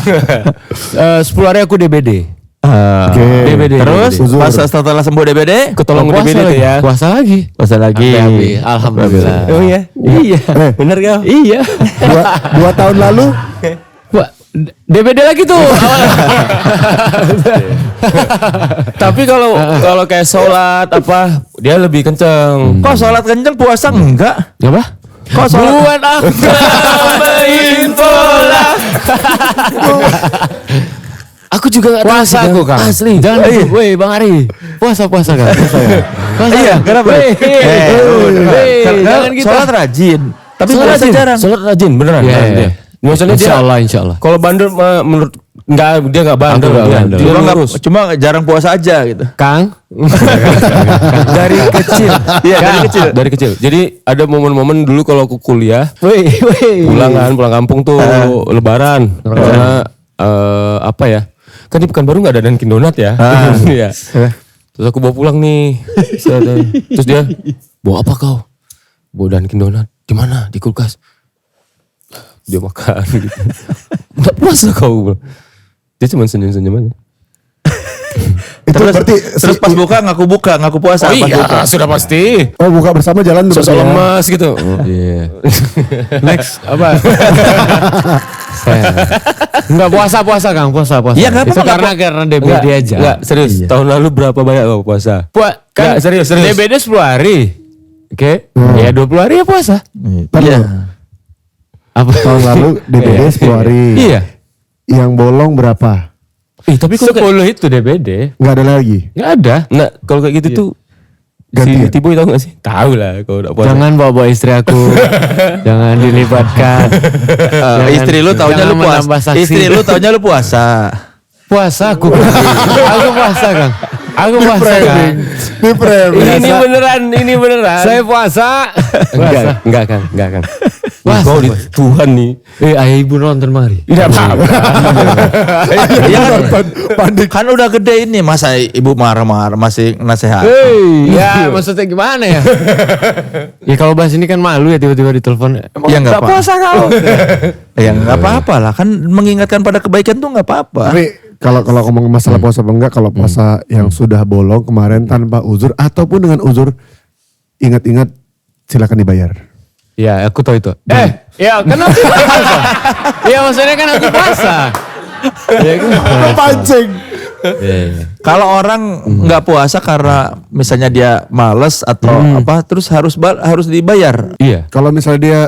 10 hari aku DBD. Oke. DBD. Terus Uzur. pas setelah sembuh DBD, Ketolong puasa DBD tuh lagi. ya. Puasa lagi. puasa lagi. Sampai habis. Alhamdulillah. Oh iya. Iya. Bener kau? Iya. Dua tahun lalu Wah, DBD lagi tuh. Tapi kalau kayak sholat apa dia lebih kenceng. Kok sholat kenceng puasa enggak? Apa? Kok sholat Buat aku main bola. Aku juga gak puasa aku Kang. Asli. Jangan woi Bang Ari. Puasa Kang. Puasa ya. Iya, kenapa? Jangan gitu. Sholat rajin. Tapi Sholat puasa rajin. jarang. Sholat rajin beneran. Iya, beneran iya. dia. Maksudnya dia Insya Allah. kalau bandel menurut dia nggak bandel. Aku nggak Dia bandel. Cuma jarang puasa aja gitu. Kang. dari kecil. Iya, Dari kecil. Jadi ada momen-momen dulu kalau aku kuliah, Woi. pulang kampung tuh Lebaran. Karena apa ya? Kan di Pekanbaru nggak ada Dunkin Donat ya. Iya. Terus aku bawa pulang nih. Terus dia, bawa apa kau? Bawa Dunkin Donat. Di mana? Di kulkas. dia makan gitu. Nggak puasa kau. Dia cuma senyum-senyum aja. Itu berarti Terus pas ngaku puasa. Oh pas iya, buka. sudah pasti. Oh, buka bersama jalan terus. Sosok ya. lemas gitu. Iya. Next apa? Enggak puasa Kang, puasa. Iya, nggak Itu apa-apa, karena DBD aja. Enggak, serius. Tahun lalu berapa banyak kau puasa? Kan Nggak, serius. DBD 10 hari. Oke. Ya 20 hari ya puasa. Iya. Apa? Tahun lalu DBD 10 hari. Iya. Yang bolong berapa? Tapi kalau 10 itu DBD. Nggak ada lagi. Enggak ada. Nah, kalau kayak gitu tuh Ganti ya? si Tiboy tahu gak sih? Tahu lah kalau udah puasa. Jangan bawa istri aku. Jangan dilibatkan. Istri lu taunya lu puasa. menambah saksi. Istri lu taunya lu puasa. Puasa aku. Aku puasa Kang. Aku puasa Kang. Di framing. Ini beneran. Saya puasa. Enggak kan. Puasa. Kau di Tuhan nih. Ayah ibu nonton mari. Tidak apa-apa. Iya kan udah gede ini masa ibu marah-marah masih nasehat. Ya maksudnya gimana ya? Ya kalau bahas ini kan malu ya tiba-tiba ditelepon. Ya nggak apa. puasa kau. Ya nggak apa-apa lah kan mengingatkan pada kebaikan tuh nggak apa-apa. Tapi kalau ngomong masalah puasa apa enggak, kalau puasa yang sudah bolong kemarin tanpa uzur ataupun dengan uzur, ingat-ingat silakan dibayar. Ya aku tahu itu. Ya kenapa puasa? Ya maksudnya kan aku puasa. Ya kan Pancing. Kalau orang nggak puasa karena misalnya dia males atau apa terus harus dibayar. Iya. Kalau misalnya dia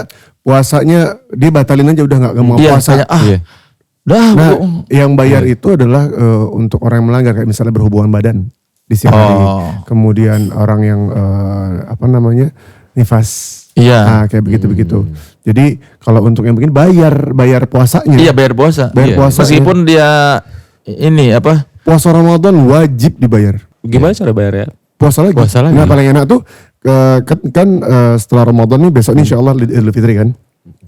puasanya dia batalin aja udah nggak mau Iya, puasa. kayak, Iya. Nah, yang bayar itu adalah untuk orang yang melanggar kayak misalnya berhubungan badan di siang hari. Kemudian orang yang nifas. Iya. Nah, kayak begitu. Jadi kalau untuk yang begini bayar puasanya. Iya bayar puasa. Bayar puasa, Meskipun dia ini apa? Puasa Ramadan wajib dibayar. Gimana cara bayarnya? Puasa lagi. Puasa lagi. Nah, paling enak tuh setelah Ramadan nih besok ini insya Allah Idul Fitri kan.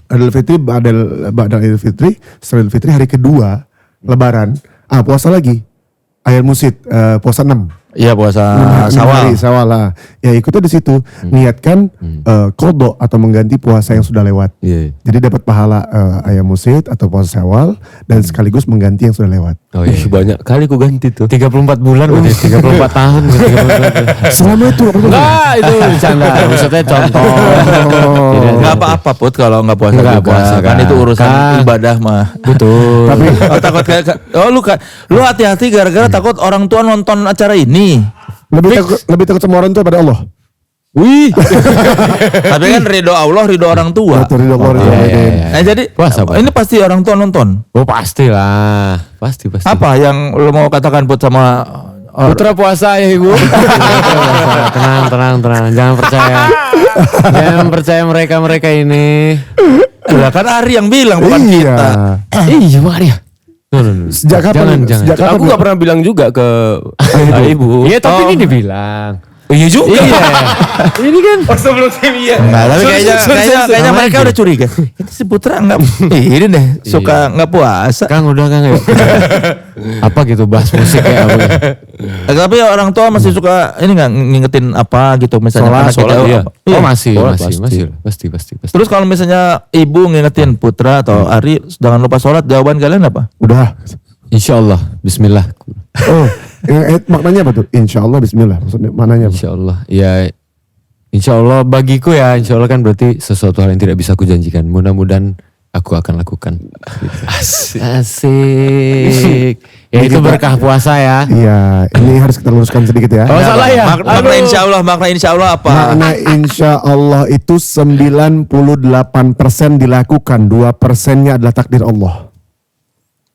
Idul Fitri Ba'dal Idul Fitri, setelah Idul Fitri hari kedua Lebaran. Puasa lagi. Air musid puasa 6. Iya puasa Sawal. Sawal. Sawal lah. Ya ikutnya di situ. Niatkan qadha atau mengganti puasa yang sudah lewat. Iya. Jadi dapat pahala ayam musid atau puasa Sawal dan sekaligus mengganti yang sudah lewat. Oh iya. Banyak kali ku ganti tuh. 34 bulan berarti 34 tahun. Selama itu Enggak, itu bercanda. Maksudnya contoh. Nggak apa-apa Put kalau nggak puasa Nggak juga. puasa, Kan Kang. itu urusan Kang. ibadah mah. Betul. Tapi Takut kayak lu hati-hati gara-gara takut orang tua nonton acara ini. lebih takut sama orang tua pada Allah. Wih. Tapi kan ridho Allah, ridho orang tua. Betul, ridho Allah, ridho Iya, Allah. iya, iya. Nah, jadi Puasa, Pak. ini pasti orang tua nonton. Oh pastilah. Pasti. Apa yang lu mau katakan Put sama Putra puasa ya ibu. Tenang. Jangan percaya mereka ini. Lah kan Ari yang bilang bukan Iya. kita. Iya makanya. Sejak kapan? Jangan. Sejak kapan? Aku gak pernah bilang juga ke ibu. Iya tapi ini dibilang. Iya juga. Iya. Ini kan. Sebelum iya. Enggak, tapi kayaknya Sama mereka aja. udah curiga. Itu si Putra enggak ini deh, suka enggak puasa. Kang udah Kang yuk. Apa gitu bahas musik kayak apa? Tapi orang tua masih suka ini enggak ngingetin apa gitu misalnya Sholat iya. Iya. Oh masih Sholat pasti. Terus kalau misalnya ibu ngingetin Putra atau Ari jangan lupa sholat, jawaban kalian apa? Udah. Insya Allah. Bismillah. Oh, maknanya apa tuh? Insya Allah Bismillah. Maksudnya mananya apa? Insya Allah. Ya. Insya Allah bagiku ya. Insya Allah kan berarti sesuatu hal yang tidak bisa aku janjikan. Mudah-mudahan aku akan lakukan. Gitu. Asik. Ya itu berkah puasa ya. Iya, ini harus kita luruskan sedikit ya. Oh salah ya. Makna insya Allah apa? Makna insya Allah itu 98% dilakukan, 2%-nya adalah takdir Allah.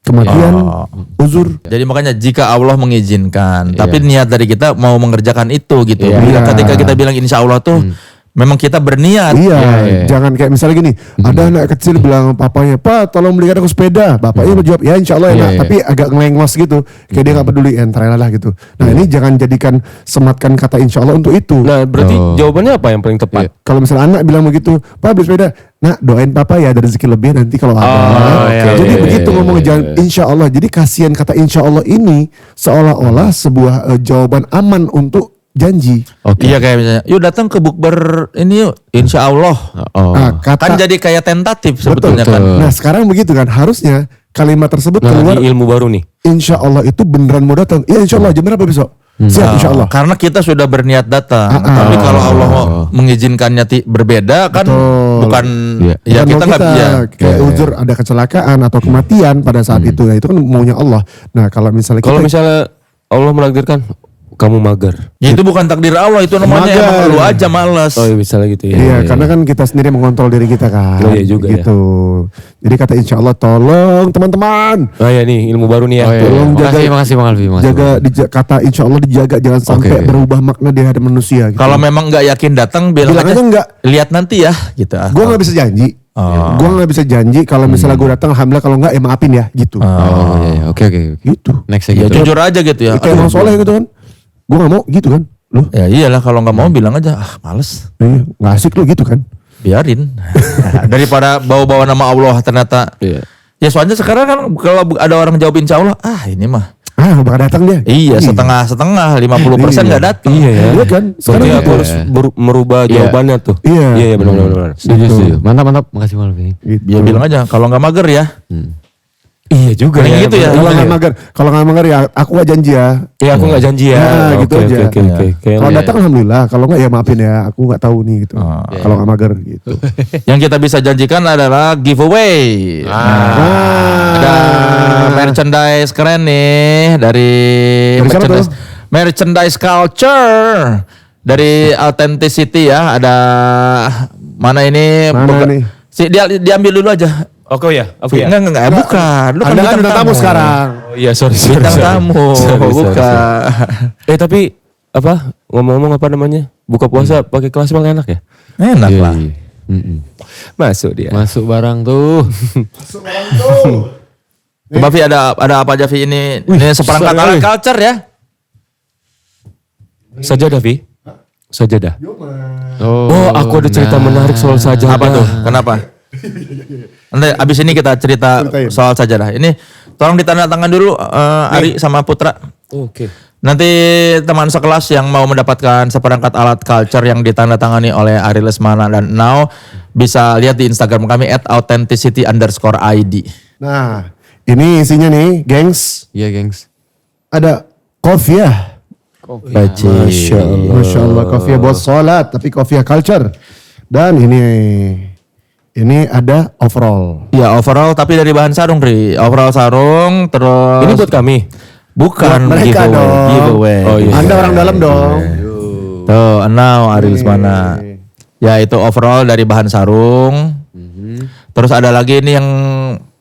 Kematian, uzur. Jadi makanya jika Allah mengizinkan, Iya. tapi niat dari kita mau mengerjakan itu gitu. Iya. Ketika kita bilang insya Allah tuh memang kita berniat. Iya, Iya. jangan kayak misalnya gini, ada anak kecil bilang papanya, "Pak, tolong belikan aku sepeda." Bapaknya menjawab, "Ya insya Allah enak," Iya. tapi agak ngelengos gitu. Kayak dia nggak peduli, entar lah gitu. Nah ini jangan jadikan sematkan kata insya Allah untuk itu. Nah berarti jawabannya apa yang paling tepat? Kalau misalnya anak bilang begitu, "Pak, beli sepeda." Nah, doain papa ya ada rezeki lebih nanti kalau ada. iya, Jadi iya, begitu iya, ngomong iya, jangan iya. insya Allah. Jadi kasihan kata insya Allah ini seolah-olah sebuah jawaban aman untuk janji. Iya kayak misalnya, yuk datang ke bukber ini yuk, insya Allah. Nah, Kan jadi kayak tentatif sebetulnya kan. Nah sekarang begitu kan, harusnya kalimat tersebut keluar, Ini ilmu baru nih. insya Allah itu beneran mau datang. Iya insya Allah, jam berapa besok? Siap insya Allah. Karena kita sudah berniat datang. Tapi kalau Allah mau mengizinkannya berbeda kan bukan ya Bukan kita mau nggak bisa. kayak uzur ada kecelakaan atau kematian pada saat itu, ya itu kan maunya Allah. Nah kalau misalnya Kalau kita misalnya Allah menakdirkan kamu mager. Ya itu bukan takdir Allah, itu namanya Mager. emang lu aja malas. Oh iya misalnya gitu ya. Iya, karena kan kita sendiri mengontrol diri kita kan. Oh, iya juga gitu. Jadi kata insya Allah, tolong teman-teman Oh ya nih ilmu baru nih ya. tolong jaga, Makasih Bang Alfi. kata insya Allah dijaga, jangan sampai berubah makna di hadapan manusia. Gitu. Kalau memang nggak yakin datang bilang Bilang aja enggak. Lihat nanti ya gitu. Gue nggak bisa janji. Gue nggak bisa janji kalau misalnya gue datang, alhamdulillah, kalau enggak ya maafin ya gitu. Oh iya, oke. Gitu. Next Ya gitu. jujur aja gitu ya. Kayak orang soleh gitu kan. Gue nggak mau gitu kan. Loh, Ya iyalah kalau nggak mau bilang aja males. nggak asik lo gitu kan. Biarin. Daripada bawa-bawa nama Allah ternyata. Iya. Ya soalnya sekarang kan kalau ada orang jawab insya Allah, ini mah. Bakal datang dia. Iya setengah 50% nggak datang. Iya ya. Iya kan. Sekarang Berarti gitu. aku harus merubah jawabannya tuh. Iya. Iya benar. Setuju. Mantap. Makasih Bang Alfi. Gitu. Ya bilang aja kalau nggak mager ya. Iya juga Kayak ya. gitu ya. Kalau nggak mager ya aku nggak janji ya. Iya aku nggak janji ya. Nah, gitu aja. Oke. Kalau datang alhamdulillah, kalau nggak ya maafin ya, aku nggak tahu nih gitu. Kalau nggak mager gitu. Yang kita bisa janjikan adalah giveaway. Ada merchandise keren nih dari siapa tuh? merchandise culture dari Authenticity ya. Ada mana ini? Mana nih? Diambil dulu aja. Oke ya. Aku ya. Enggak, bukan. Lu Anda kan bintang tamu sekarang. Oh iya sorry. Bintang tamu, bukan. Tapi apa ngomong-ngomong apa namanya? Buka puasa pakai kelas emang enak ya? Enak lah. Masuk dia. Masuk barang tuh. Coba Vi ada apa aja Vi ini? Ini seperangkat alat culture ya. Sajadah Vi. Sajadah. Oh, aku ada cerita menarik soal sajadah. Apa tuh? Kenapa? Nanti abis ini kita cerita soal sajadah. Ini tolong ditandatangan dulu Ari sama Putra. Oke. Nanti teman sekelas yang mau mendapatkan seperangkat alat culture yang ditandatangani oleh Ari Lesmana dan Now bisa lihat di Instagram kami @authenticity_id. Nah, ini isinya nih, gengs. Iya, gengs. Ada kopiah. Masya Allah, kopiah buat sholat, tapi kopiah culture. Dan ini ada overall. Ya overall tapi dari bahan sarung Ri. Overall sarung terus. Ini buat kami. Bukan Buat mereka giveaway. dong. Giveaway. Oh, iya. Anda orang dalam dong. Tuh, Now Ari Lesmana. Ya itu overall dari bahan sarung. Terus ada lagi ini yang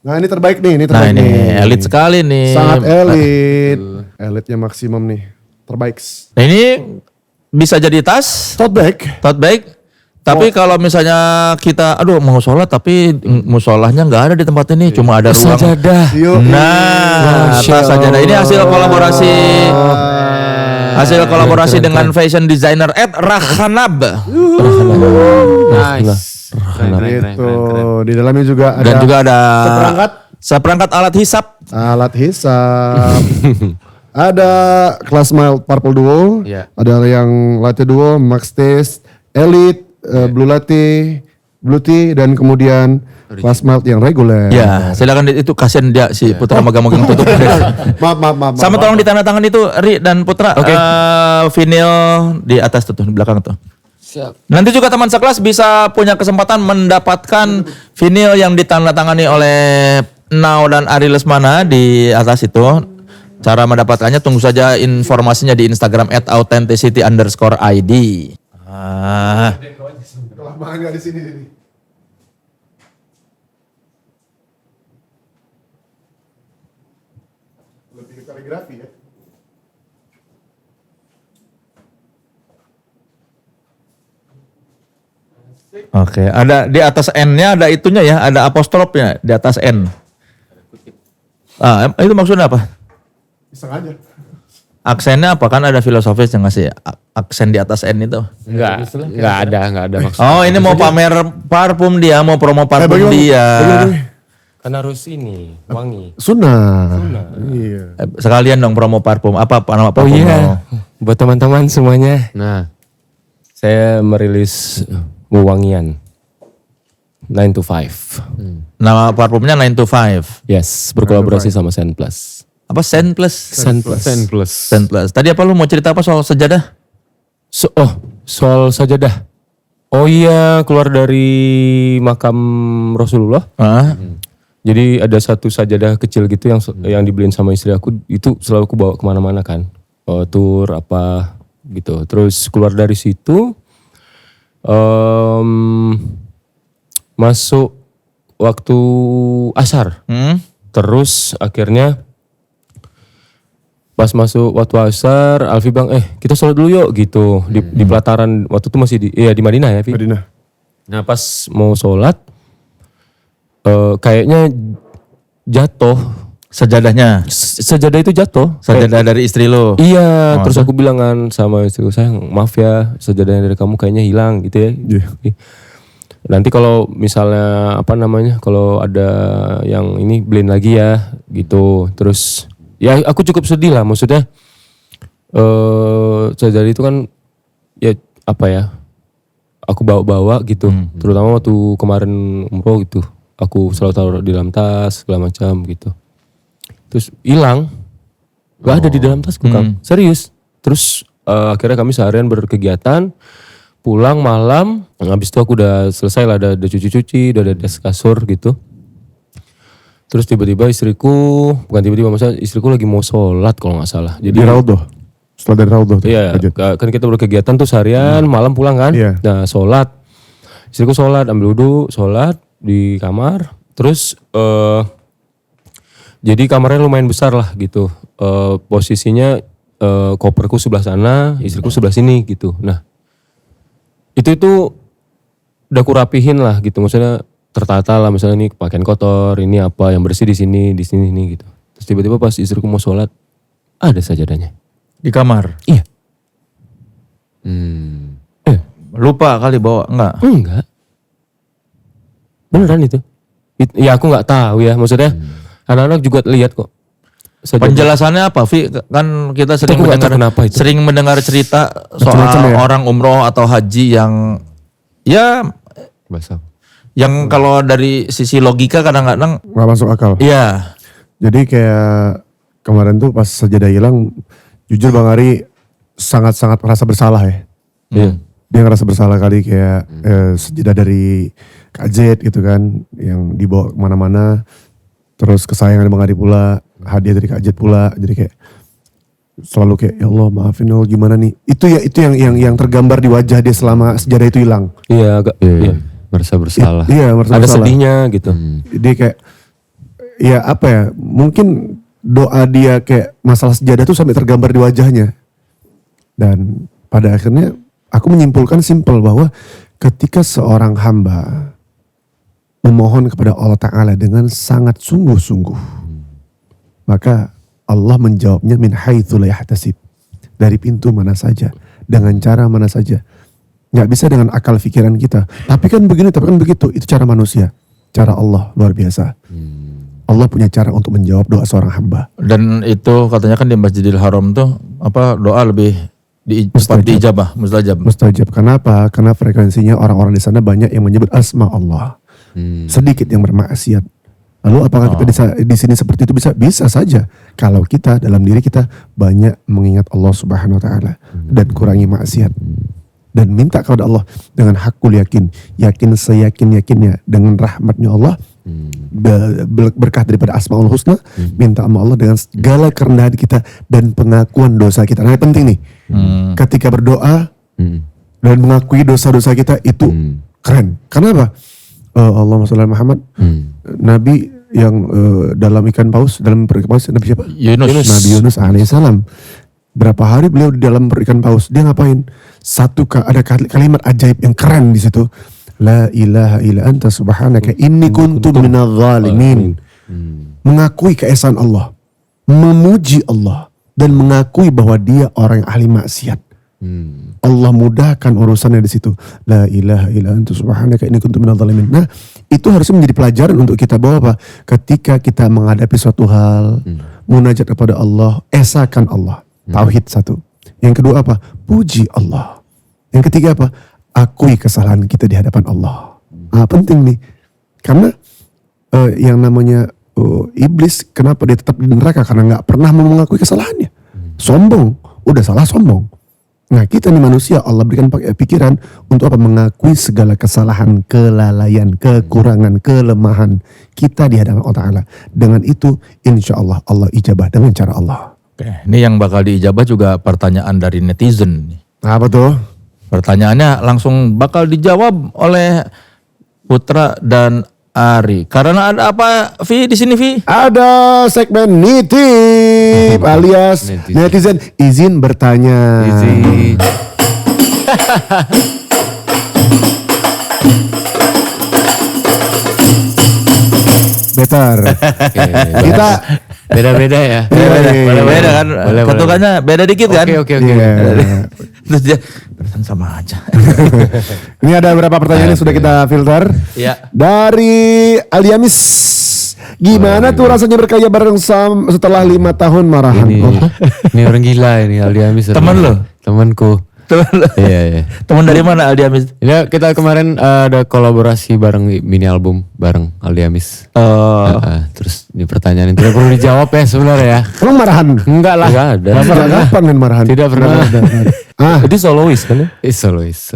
Nah ini terbaik nih, ini nah terbaik ini nih. elit sekali nih. Sangat elit. Elitnya maksimum nih. Terbaik. Nah, ini bisa jadi tas, Tote bag. tote bag. Tapi kalau misalnya kita, mau sholat tapi musolahnya nggak ada di tempat ini, cuma ada ruang. Sajadah. Yuk. Nah, tas sajadah ini hasil kolaborasi. Hasil kolaborasi dengan fashion designer @Rahanab. Nice. Gitu. Di dalamnya juga ada. Dan juga ada seperangkat alat hisap. alat hisap. Ada Class Mild Purple Duo. Iya. Ada yang Latte Duo, Max Taste, Elite, Blue Latte, Blue Tea, dan kemudian Class Mild yang reguler. Ya, silakan itu kasihan dia si Putra Magang tutup. Maaf. Sama tolong ditandatangan itu Ri dan Putra. Vinyl di atas tuh di belakang tuh. Siap. Nanti juga teman sekelas bisa punya kesempatan mendapatkan vinyl yang ditandatangani oleh Now dan Ari Lesmana di atas itu. Cara mendapatkannya tunggu saja informasinya di Instagram @authenticity_id. Kelamaan nggak di sini. Lebih ke kaligrafi ya. Oke, ada di atas N-nya ada itunya ya, ada apostrofnya di atas N. Itu maksudnya apa? Iseng aja. Aksennya apa? Kan ada filosofis yang ngasih aksen di atas N itu. Enggak ada maksud. Oh, ini mau pamer parfum dia, mau promo parfum dia. Kan harus ini wangi. Sunnah. Iya. Sekalian dong promo parfum. Apa nama parfum? iya. mau? buat teman-teman semuanya, Nah, saya merilis Wewangian 9 to 5. Nama parfumnya 9 to 5. Yes, berkolaborasi sama Sen Plus. Apa Sen Plus? Sen Plus. Sen Plus. Tadi apa lu mau cerita apa soal sejadah? Soal sajadah. Oh iya, keluar dari makam Rasulullah. Jadi ada satu sajadah kecil gitu yang dibeliin sama istri aku, itu selalu aku bawa kemana-mana kan, tour apa gitu. Terus keluar dari situ, masuk waktu asar. Terus akhirnya pas masuk waktu asar, Alfi bilang, kita sholat dulu yuk gitu di pelataran waktu itu masih di Madinah ya, Vi. Madinah. Nah pas mau sholat, kayaknya jatuh Sejadahnya. sejadah itu jatuh. Sejadah dari istri lu. Iya, terus aku bilang kan sama istriku, sayang maaf ya sejadahnya dari kamu kayaknya hilang gitu ya. Iya. Nanti kalau misalnya kalau ada yang ini beliin lagi ya gitu. Terus ya aku cukup sedih lah, maksudnya sejadah itu kan ya aku bawa-bawa gitu. Terutama waktu kemarin umroh gitu. Aku selalu taruh di dalam tas, segala macam gitu. Terus hilang. Gak ada di dalam tasku, Kang. Serius. Terus akhirnya kami seharian berkegiatan. Pulang malam. Habis itu aku udah selesai lah. Udah cuci-cuci, udah ada des kasur gitu. Terus tiba-tiba maksudnya istriku lagi mau sholat kalau gak salah. Jadi di Raudhoh. Setelah dari Raudhoh. Iya, kan kita berkegiatan tuh seharian, malam pulang kan. Iya. Nah sholat. Istriku sholat, ambil wudhu, sholat di kamar. Terus jadi kamarnya lumayan besar lah gitu. Posisinya koperku sebelah sana, istriku sebelah sini gitu. Nah itu udah aku rapihin lah gitu. Maksudnya tertata lah, misalnya ini pakaian kotor, ini apa yang bersih di sini gitu. Terus tiba-tiba pas istriku mau sholat, ada sajadahnya Di kamar. Iya. Lupa kali bawa, enggak? Enggak. Beneran itu. Ya aku nggak tahu ya, maksudnya anak-anak juga lihat kok. Penjelasannya apa, Vi? Kan kita Aku nggak tahu kenapa itu. sering mendengar cerita soal Macam-macam ya. orang umroh atau haji yang ya basah. yang kalau dari sisi logika kadang-kadang Gak masuk akal. iya. Jadi kayak kemarin tuh pas sajadah hilang, jujur Bang Ari sangat-sangat merasa bersalah ya. Dia ngerasa bersalah kali kayak sajadah dari Kak Z gitu kan, yang dibawa kemana-mana. Terus kesayangan Bang Ari pula, hadiah dari Kak Z pula. Jadi kayak selalu kayak ya Allah maafin Allah gimana nih. Itu yang tergambar di wajah dia selama sajadah itu hilang. Iya agak. Iya. Merasa bersalah. Iya, merasa Ada bersalah. sedihnya gitu. Dia kayak ya apa ya, mungkin doa dia kayak masalah sejadah tuh sampai tergambar di wajahnya. Dan pada akhirnya aku menyimpulkan simpel bahwa ketika seorang hamba memohon kepada Allah Ta'ala dengan sangat sungguh-sungguh, maka Allah menjawabnya min haitsu la yahtasib, dari pintu mana saja, dengan cara mana saja. Nggak bisa dengan akal pikiran kita. Tapi kan begini, tapi kan begitu. Itu cara manusia. Cara Allah luar biasa. Allah punya cara untuk menjawab doa seorang hamba. Dan itu katanya kan di Masjidil Haram tuh doa lebih cepat diijabah, mustajab. Mustajab. Kenapa? Karena frekuensinya orang-orang di sana banyak yang menyebut asma Allah. Sedikit yang bermaksiat. Lalu apakah kita di sini seperti itu? Bisa saja. Kalau kita dalam diri kita banyak mengingat Allah Subhanahu Wa Taala dan kurangi maksiat. Dan minta kepada Allah dengan hakul yakin seyakin-yakinnya dengan rahmatnya Allah, berkah daripada Asmaul Husna, minta sama Allah dengan segala kerendahan kita dan pengakuan dosa kita. Nah, ini penting nih, ketika berdoa dan mengakui dosa-dosa kita itu keren. Kenapa? Allahumma sholli ala Muhammad, Nabi yang dalam ikan paus, dalam perikan paus, Nabi siapa? Nabi Yunus alaihissalam. Berapa hari beliau di dalam perikan paus, dia ngapain? Ada kalimat ajaib yang keren di situ. La ilaha illa anta subhanaka inni kuntu minadz zalimin. Mengakui keesaan Allah, memuji Allah, dan mengakui bahwa dia orang yang ahli maksiat. Allah mudahkan urusannya di situ. La ilaha illa anta subhanaka inni kuntu minadz zalimin. Nah, itu harusnya menjadi pelajaran untuk kita bahwa apa? Ketika kita menghadapi suatu hal, munajat kepada Allah, esakan Allah. Tauhid satu. Yang kedua apa? Puji Allah. Yang ketiga apa? Akui kesalahan kita di hadapan Allah. Penting nih. Karena yang namanya iblis, kenapa dia tetap di neraka? Karena nggak pernah mau mengakui kesalahannya. Sombong. Udah salah sombong. Nah kita nih manusia, Allah berikan pikiran untuk apa? Mengakui segala kesalahan, kelalaian, kekurangan, kelemahan kita di hadapan Allah Ta'ala. Dengan itu insya Allah Allah ijabah dengan cara Allah. Oke, ini yang bakal diijabah juga pertanyaan dari netizen. Apa tuh? Pertanyaannya langsung bakal dijawab oleh Putra dan Ari. Karena ada apa Vi di sini Vi? Ada segmen nitip alias netizen izin bertanya. Izin. Betar. Kita Beda-beda ya. Beda kan? Boleh, Ketukannya beda dikit kan? Oke. Iya. Terus dia berarti sama aja. Ini ada beberapa pertanyaan yang sudah kita filter. Iya. Dari Aliamis. Gimana tuh rasanya berkarya bareng Sam setelah 5 tahun marahan? Ini orang gila ini Aldi Amis. Temen lo? Temanku. Iya. Teman dari mana Aldi Amis? Ya kita kemarin ada kolaborasi bareng mini album bareng Aldi Amis. Terus ini pertanyaan ini tidak perlu dijawab ya sebenarnya ya. Emang marahan? Enggak lah. Enggak ada. Kapan kan marahan? Tidak pernah. Jadi solois kan ya? Solois.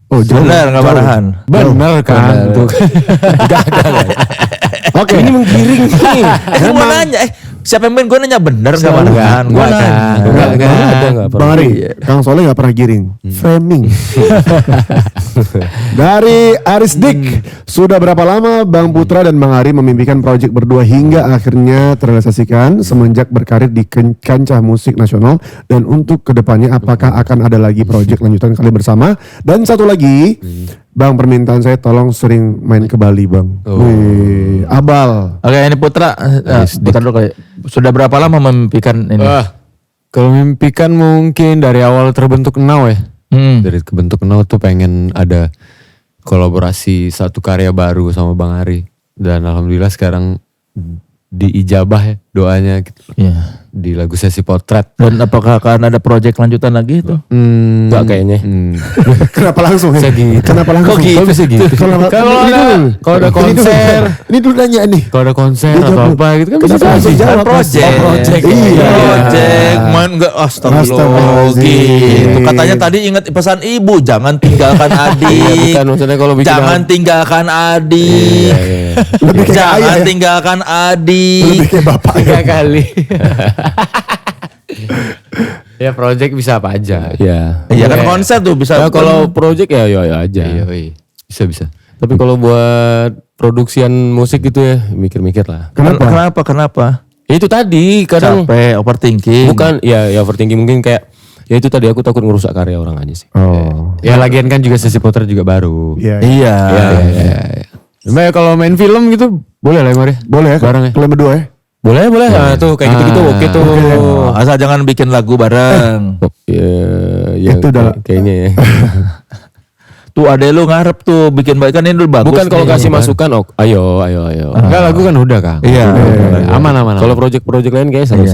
Oh jauh. Benar nggak marahan? Benar kan? Tuh. Oke. Ini menggiring nih. Gue mau nanya, siapa yang main? Gue nanya bener nggak marahan? Gue nanya. Enggak Bang Ari, Kang Soleh gak pernah giring. Framing. Dari Aris Dik, sudah berapa lama Bang Putra dan Bang Ari memimpikan proyek berdua hingga akhirnya terrealisasikan semenjak berkarir di kancah musik nasional, dan untuk kedepannya apakah akan ada lagi proyek lanjutan kalian bersama? Dan satu lagi, Bang, permintaan saya tolong sering main ke Bali, Bang. Wih, abal. Oke, ini Putra. Putra dulu kali. Sudah berapa lama memimpikan ini? Kalau mimpikan mungkin dari awal terbentuk Now ya. Dari kebentuk Now tuh pengen ada kolaborasi satu karya baru sama Bang Ari. Dan alhamdulillah sekarang diijabah ya doanya gitu. Iya. Di lagu Sesi Potret. Dan apakah akan ada proyek lanjutan lagi itu? Enggak kayaknya. Kenapa langsung ya? Bisa gitu. Kenapa langsung? Kok bisa gitu? Kalau ada konser, Ini dulu nanya nih. kalau ada konser atau apa gitu kan bisa Kenapa langsung jadi. jawab? Project. Iya. Project. Main enggak astagfirullah. Gitu. Katanya tadi ingat pesan ibu, jangan tinggalkan adik. Bukan maksudnya kalau bikin Jangan tinggalkan adik. Lebih kayak ayah Jangan ya. tinggalkan adik. Lebih kayak bapak. 3 kali. Ya project bisa apa aja. ya. Iya kan konser tuh bisa. Ya kalau project ya aja. Iya, bisa. Tapi kalau buat produksian musik gitu ya mikir-mikir lah. Kenapa? Ya itu tadi kadang Capek, overthinking. bukan ya overthinking mungkin kayak ya itu tadi aku takut ngerusak karya orang aja sih. Oh. Ya lagian kan juga Sesi Potret juga baru. Iya. Iya. Iya. Cuma ya kalau main film gitu boleh lah Mari. Boleh ya? Bareng ya. Kalian berdua ya? Boleh. Nah, tuh kayak gitu-gitu oke tuh. Asal jangan bikin lagu bareng. Ya Itu udah- kayaknya ya. Tuh ade lu ngarep tuh bikin baik kan ini dulu bagus. Bukan kalau nih. kasih masukan, ayo. Enggak lagu kan udah Kang. Iya. Aman. Kalau project-project lain kayaknya seru.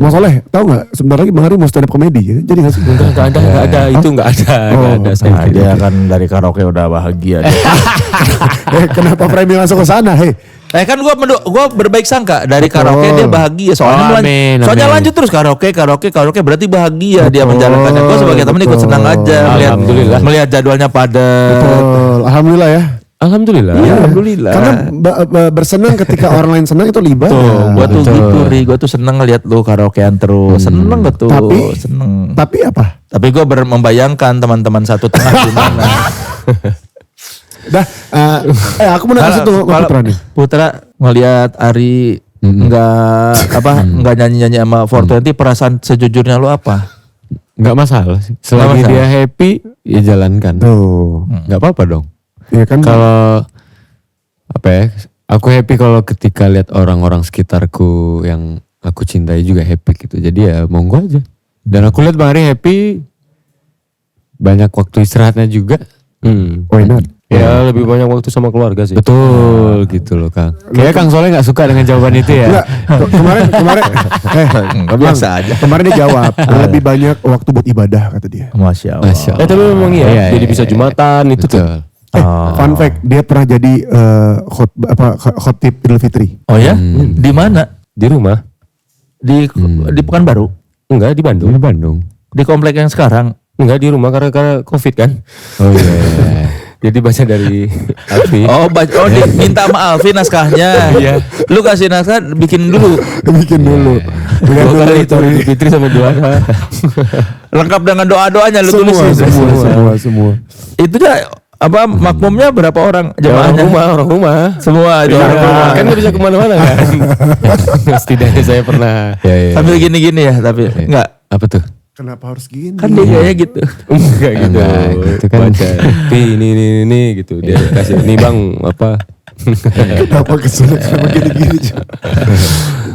Mas Soleh, tahu nggak? Sebentar lagi Bang Ari mau stand up comedy ya? Jadi nggak sih? Enggak ada, itu enggak ada. Nah, dia kan dari karaoke udah bahagia. Kenapa framing langsung ke sana? Hei, Kan gua berbaik sangka dari karaoke dia bahagia. Soalnya Amin. soalnya lanjut terus karaoke berarti bahagia dia menjalankannya. Gua sebagai temen ikut senang aja melihat jadwalnya padat. betul. Alhamdulillah ya. Alhamdulillah. Alhamdulillah. Karena bersenang ketika orang lain senang itu libat. Gua tuh gitu, gua tuh seneng ngeliat lu karaokean terus. Seneng gak tuh? Seneng. Tapi apa? Tapi gua membayangkan teman-teman satu tengah gimana. Aku mau nanya satu ke Putra nih. Putra ngelihat Ari nggak nyanyi sama 420, perasaan sejujurnya lu apa? Enggak masalah sih. Selagi masalah. dia happy ya jalankan. Tuh. Enggak apa-apa dong. Iya kan? Kalau apa ya? Aku happy kalau ketika lihat orang-orang sekitarku yang aku cintai juga happy gitu. Jadi ya monggo aja. Dan aku lihat Bang Ari happy, banyak waktu istirahatnya juga. Why not? Ya lebih banyak waktu sama keluarga sih. Betul gitu loh Kang. Kayaknya Kang Soleh gak suka dengan jawaban itu ya. Enggak, kemarin Nggak biasa aja. Kemarin dia jawab lebih banyak waktu buat ibadah kata dia. Masya Allah. Masya Allah. Tapi memang iya, Iya, jadi iya, bisa iya. Jumatan itu tuh. Betul. Fun fact, dia pernah jadi khotib Idul Fitri. Oh ya? Di mana? Di rumah? Di Pekanbaru? Enggak, di Bandung. Di Bandung. Di komplek yang sekarang? Enggak, di rumah karena Covid kan. Oh iya. Jadi baca dari Alfi. Oh, minta sama Alfi naskahnya. Iya. Lu kasih naskah, bikin dulu. Bikin dulu. Dua kali itu Idul Fitri sama juara. Lengkap dengan doa-doanya lu tulisin. Semua. Itu dah makmumnya berapa orang jemaahnya? Orang rumah. Semua itu. Kan nggak bisa kemana-mana kan. Setidaknya saya pernah. Sambil gini-gini ya, tapi enggak. Apa tuh? Kenapa harus gini? Kan dia kayak gitu. Enggak gitu. Enggak, gitu kan. Baca. Ini gitu. Dia kasih. Nih bang apa? Kenapa kesulitan kenapa gini-gini?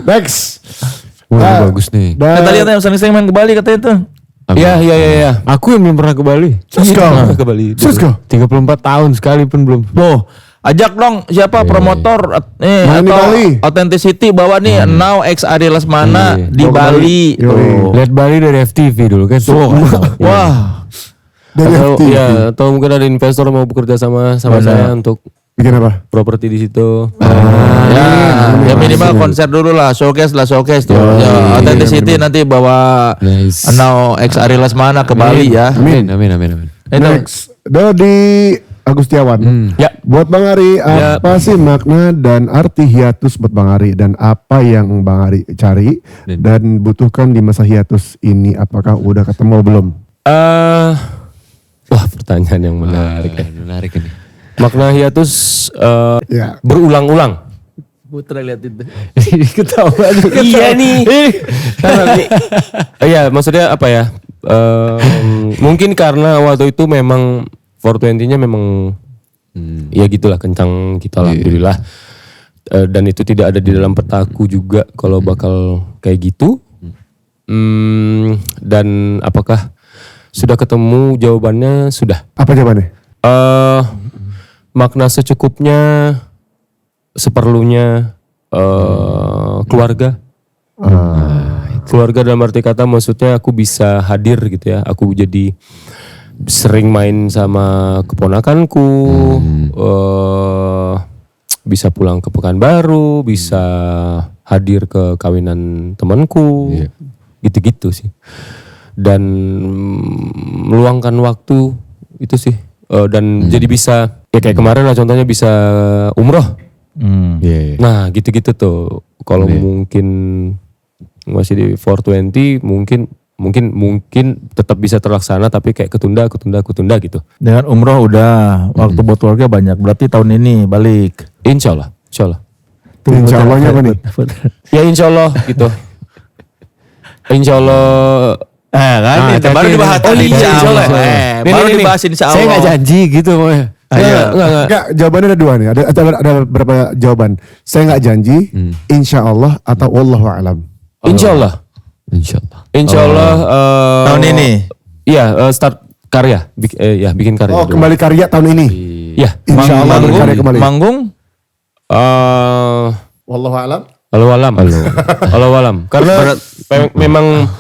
Next. Wah, bagus nih. Kata lihat yang sering-sering main ke Bali katanya tuh. Iya. Aku yang belum pernah ke Bali. Terus kau. Ke Bali. Terus kau. 34 tahun sekali pun belum. Loh, ajak dong siapa promotor Main di Bali. Authenticity bawa nih Now X Ari Lesmana di Bali. Tuh. Lihat Bali dari FTV dulu kan. Wah. Dari FTV. Atau mungkin ada investor mau bekerja sama saya untuk Bikin apa? properti di situ. Ya minimal konser dulu lah, showcase tuh. Ya, Authenticity nanti bawa Nice. Now X Ari Lesmana ke Bali ya. Amin. Next. Dodi Agustiawan. Ya. Buat Bang Ari, apa sih makna dan arti hiatus buat Bang Ari dan apa yang Bang Ari cari dan butuhkan di masa hiatus ini? Apakah udah ketemu belum? Wah, pertanyaan yang menarik. Menarik ini. Makna hiatus Ya. berulang-ulang. Putra lihat itu. Ketawa. Iya nih. Iya, maksudnya apa ya? Mungkin karena waktu itu memang 420-nya memang ya gitulah kencang kita alhamdulillah. Dan itu tidak ada di dalam petaku juga kalau bakal kayak gitu. Dan apakah sudah ketemu jawabannya? Sudah. Apa jawabannya? Makna secukupnya, seperlunya, keluarga. Keluarga dalam arti kata maksudnya aku bisa hadir gitu ya. Aku jadi sering main sama keponakanku, bisa pulang ke Pekanbaru, bisa hadir ke kawinan temanku, gitu-gitu sih. Dan meluangkan waktu itu sih. Dan jadi bisa ya kayak kemarin lah contohnya bisa umroh. Nah gitu-gitu tuh. Kalau mungkin masih di 420 mungkin tetap bisa terlaksana tapi kayak ketunda gitu. Dengan umroh udah waktu buat keluarga banyak. Berarti tahun ini balik. Insya Allah. Insya Allahnya apa nih? Ya insya Allah gitu. Insya Allah. Baru dibahas tadi insya Allah. Baru dibahas insya Allah. Saya nggak janji gitu. Enggak, jawabannya ada dua nih. Ada beberapa jawaban. Saya nggak janji, insya Allah atau wallahu a'lam. Insya Allah. Insya Allah. Tahun ini. Iya, start karya. Bikin karya. Oh, kembali karya tahun ini. Iya. Insya Allah berkarya kembali. Manggung. Wallahu a'lam. Allahu alam. Karena memang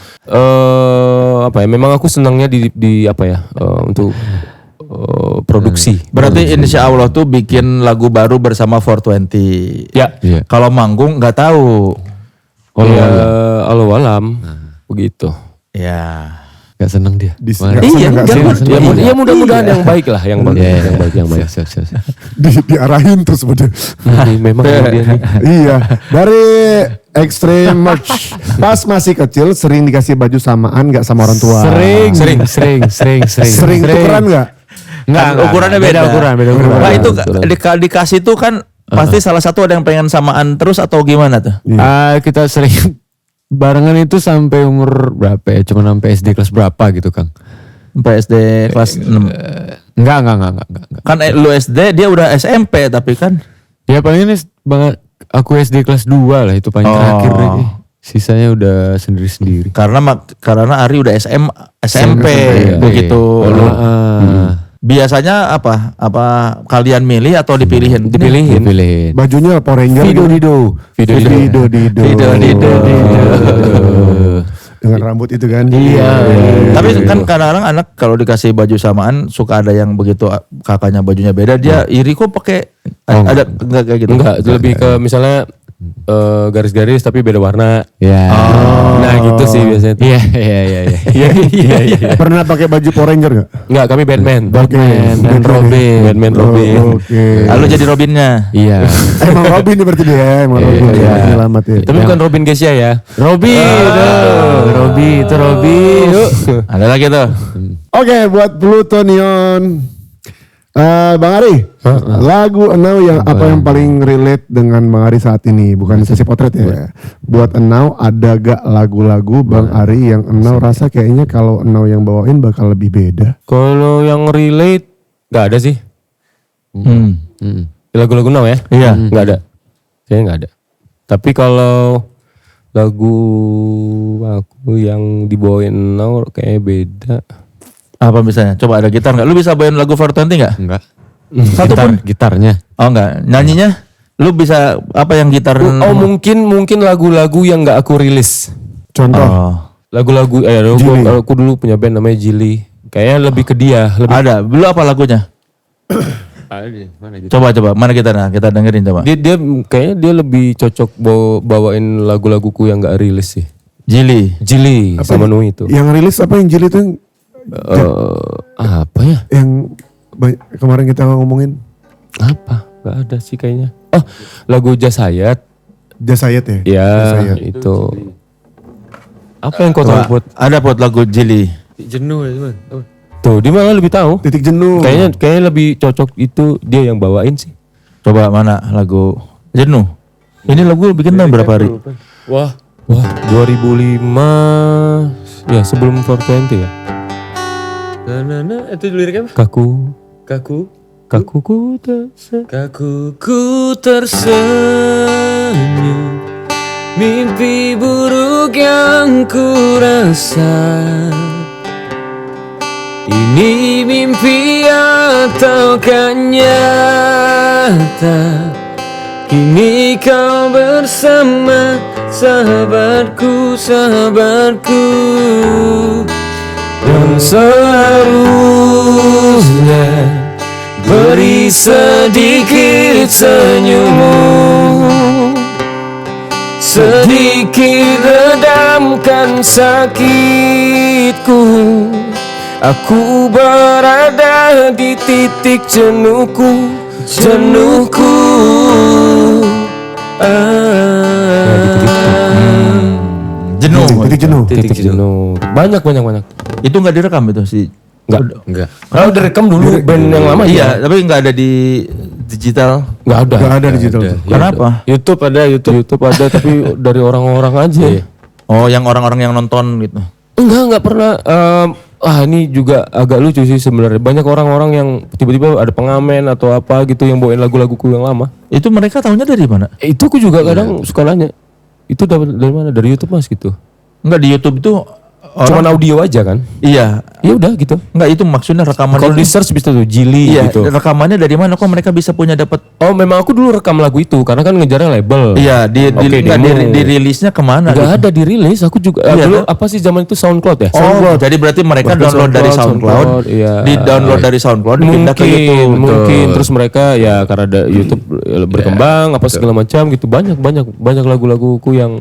memang aku senangnya di apa ya untuk produksi. Berarti insya Allah tuh bikin lagu baru bersama 420. Ya. Kalau manggung nggak tahu. Allahu alam. Begitu. Ya. Gak seneng dia. Iya, mudah-mudahan yang baik lah, yang baik. Siap. Diarahin terus bener. Memang dia nih. Iya, dari Extreme Merch. Pas masih kecil sering dikasih baju samaan nggak sama orang tua? Sering tukeran nggak? Enggak, ukurannya beda. Ukuran. Nah, itu dikasih tuh kan pasti salah satu ada yang pengen samaan terus atau gimana tuh? Kita sering barengan itu sampai umur berapa ya? Cuma sampai SD kelas berapa gitu, Kang? Sampai SD kelas 6. Enggak. Kan lu SD, dia udah SMP tapi kan. Ya paling ini banget aku SD kelas 2 lah itu paling terakhir lagi. Sisanya udah sendiri-sendiri. Karena Ari udah SMP begitu. Biasanya apa kalian milih atau dipilihin? Dipilihin. Bajunya Power Ranger. Video Dengan rambut itu kan. Iya. Tapi kan kadang-kadang anak kalau dikasih baju samaan suka ada yang begitu kakaknya bajunya beda dia iri kok pakai ada enggak kayak gitu. Enggak, lebih ke misalnya garis-garis tapi beda warna. Ya. Nah gitu sih biasanya. Iya. Pernah pakai baju Power Ranger nggak? Enggak, kami Batman. Dan Robin. Batman Robin. Oke. Lalu jadi Robinnya. Iya. Emang Robin nih berarti dia. Emang Robin. Iya. Selamat ya. Tapi bukan Robin Gesia ya. Robi. Ada lagi tuh. Oke, buat Plutonion. Bang Ari, lagu Enau yang apa yang paling relate dengan Bang Ari saat ini? Bukan sesi potret ya. Buat Enau ada gak lagu-lagu Bang Ari yang Enau rasa kayaknya kalau Enau yang bawain bakal lebih beda? Kalau yang relate nggak ada sih. Lagu-lagu now ya? Iya. Nggak ada. Kayaknya nggak ada. Tapi kalau lagu aku yang dibawain now kayaknya beda. Apa misalnya? Coba ada gitar nggak? Lu bisa bawain lagu 420 nggak? Enggak. Satu pun? Gitarnya. Oh enggak. Nyanyinya? Lu bisa apa yang gitar? Oh mungkin lagu-lagu yang nggak aku rilis. Contoh. Oh. Lagu-lagu aku dulu punya band namanya Jili. Kayaknya lebih ke dia. Lebih Ada. Lu apa lagunya? mana gitu. Coba mana gitarnya? Kita dengerin coba. Dia kayaknya dia lebih cocok bawain lagu-laguku yang nggak rilis sih. Jili sama Nui itu. Yang rilis apa yang jilid itu? Apa ya? Yang kemarin kita ngomongin Apa? Gak ada sih kayaknya. Oh, lagu Jasayat. Jasayat ya? Ya, Jasayat. itu. Apa yang kau tahu, Put? Ada buat lagu Jili. Jenuh ya teman. Tuh, dia malah lebih tahu. Titik Jenuh. Kayaknya lebih cocok itu dia yang bawain sih. Coba mana lagu Jenuh? Ini lagu bikin tahun berapa hari? Wah, 2005. Ya, sebelum 420 ya. Itu liriknya apa? Kakuku tersenyum, mimpi buruk yang ku rasa. Ini mimpi ataukah nyata? Kini kau bersama sahabatku. Dan seharusnya beri sedikit senyummu, sedikit redamkan sakitku. Aku berada di titik jenuhku. Titik jenuh. Banyak. Itu nggak direkam itu sih? Enggak. Kalau direkam dulu band yang lama Iya, tapi nggak ada di digital. Enggak ada. Gak ada digital. Kenapa? YouTube ada tapi dari orang-orang aja. Oh, yang orang-orang yang nonton gitu. Enggak pernah. Ini juga agak lucu sih sebenarnya. Banyak orang-orang yang tiba-tiba ada pengamen atau apa gitu yang bawain lagu-laguku yang lama. Itu mereka tahunya dari mana? Itu aku juga kadang suka nanya. Itu dapat dari mana? Dari YouTube Mas gitu. Enggak, di YouTube itu Cuman audio aja kan? Iya. Ya udah gitu. Enggak, itu maksudnya rekaman. Kalau di search bisa tuh Jili iya, gitu. rekamannya dari mana kok mereka bisa punya dapat? Oh, memang aku dulu rekam lagu itu karena kan ngejarnya label. Iya, dirilisnya kemana? Enggak gitu? ada dirilis, aku juga Iya, dulu apa sih zaman itu SoundCloud ya? Oh, jadi berarti mereka download dari SoundCloud, iya. di download dari SoundCloud, dipindah ke YouTube. Mungkin terus mereka ya karena ada YouTube berkembang apa segala macam gitu, banyak lagu-laguku yang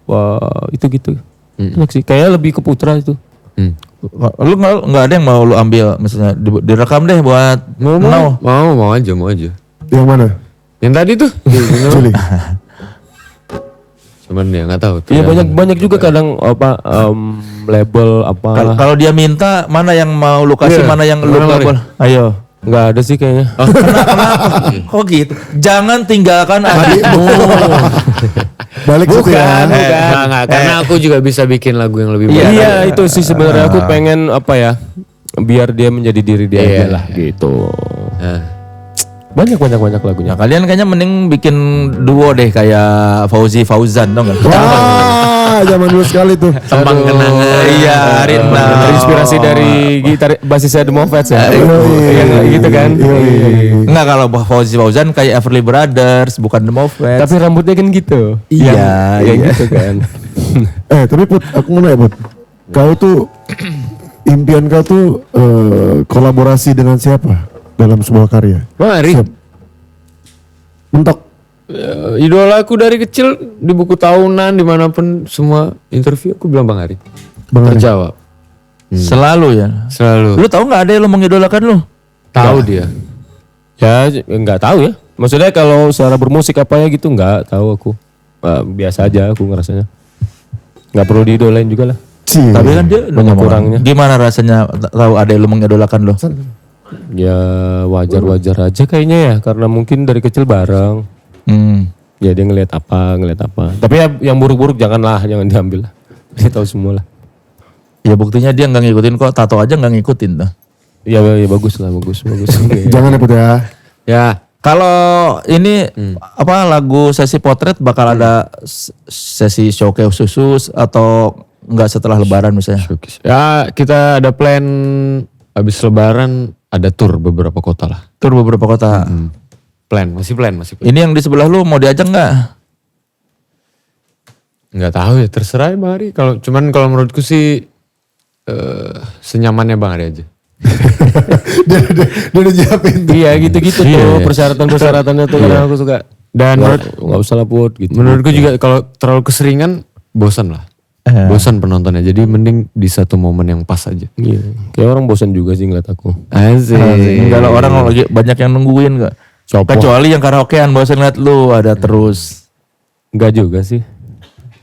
wah itu gitu. Banyak sih, kayak lebih ke Putra itu. Lu nggak ada yang mau lu ambil misalnya direkam deh buat Mau aja. Yang mana? Yang tadi tuh. Juli. Cuman ya nggak tahu. Iya banyak juga kadang apa label apa. Kalau dia minta mana yang mau lu kasih, mana yang lu kabul. Ayo. Nggak ada sih kayaknya. Kenapa? Kok gitu? Jangan tinggalkan adikmu. Balik situ ya. Bukan. Karena aku juga bisa bikin lagu yang lebih baik. Iya itu sih sebenarnya aku pengen apa ya, biar dia menjadi diri dia aja lah gitu. Banyak lagunya. Nah, kalian kayaknya mending bikin duo deh kayak Fauzi Fauzan dong kan? Wah, Zaman dulu sekali tuh. Tembang kenangan. Iya, Rinda. Terinspirasi dari gitar basisnya The Movets ya. Yang gitu kan. Enggak, kalau Fauzi Fauzan kayak Everly Brothers, bukan The Movets. Tapi rambutnya kan gitu. Iya, Yang iya. gitu kan. Tapi Put, aku mau nanya Put. Kau tuh, impian kau tuh kolaborasi dengan siapa dalam sebuah karya? Bang Ari. Siap. Mentok. Idola aku dari kecil di buku tahunan dimanapun semua interview aku bilang Bang Ari. Bang Ari. Terjawab. Selalu ya. Selalu. Lu tahu nggak ada yang lu mengidolakan lu? Tahu dia. Ya nggak tahu ya. Maksudnya kalau secara bermusik apa ya gitu nggak tahu aku. Biasa aja aku ngerasanya. Nggak perlu diidolain juga lah. Cie. Tapi kan dia Banyak kurangnya. Gimana rasanya tahu ada yang lu mengidolakan lu? Ya wajar-wajar aja kayaknya ya. Karena mungkin dari kecil bareng. Ya dia ngelihat apa. Tapi ya yang buruk-buruk jangan diambil lah. Dia tahu semua lah. Ya buktinya dia nggak ngikutin kok, tato aja nggak ngikutin tuh. Ya bagus lah, bagus. Jangan ya Put ya. Ya. Kalau ini apa lagu sesi potret bakal ada sesi showcase khusus atau nggak setelah Lebaran misalnya? Ya kita ada plan habis Lebaran ada tour beberapa kota lah. Tur beberapa kota. Masih plan. Ini yang di sebelah lu mau diajak nggak? Nggak tahu ya, terserah ya Bang Ari. Kalau menurutku sih senyamannya Bang Ari aja. dia udah nyiapin tuh. Iya gitu-gitu tuh persyaratan-persyaratannya tuh karena aku suka. Dan Nggak usah lah Put gitu. menurutku juga kalau terlalu keseringan bosan lah. Bosan penontonnya. Jadi mending di satu momen yang pas aja. Iya. Kayak orang bosan juga sih ngeliat aku. Asik. Enggak lah, orang lagi banyak yang nungguin nggak? Kecuali yang karaokean bosan lihat lu ada terus. Enggak juga sih.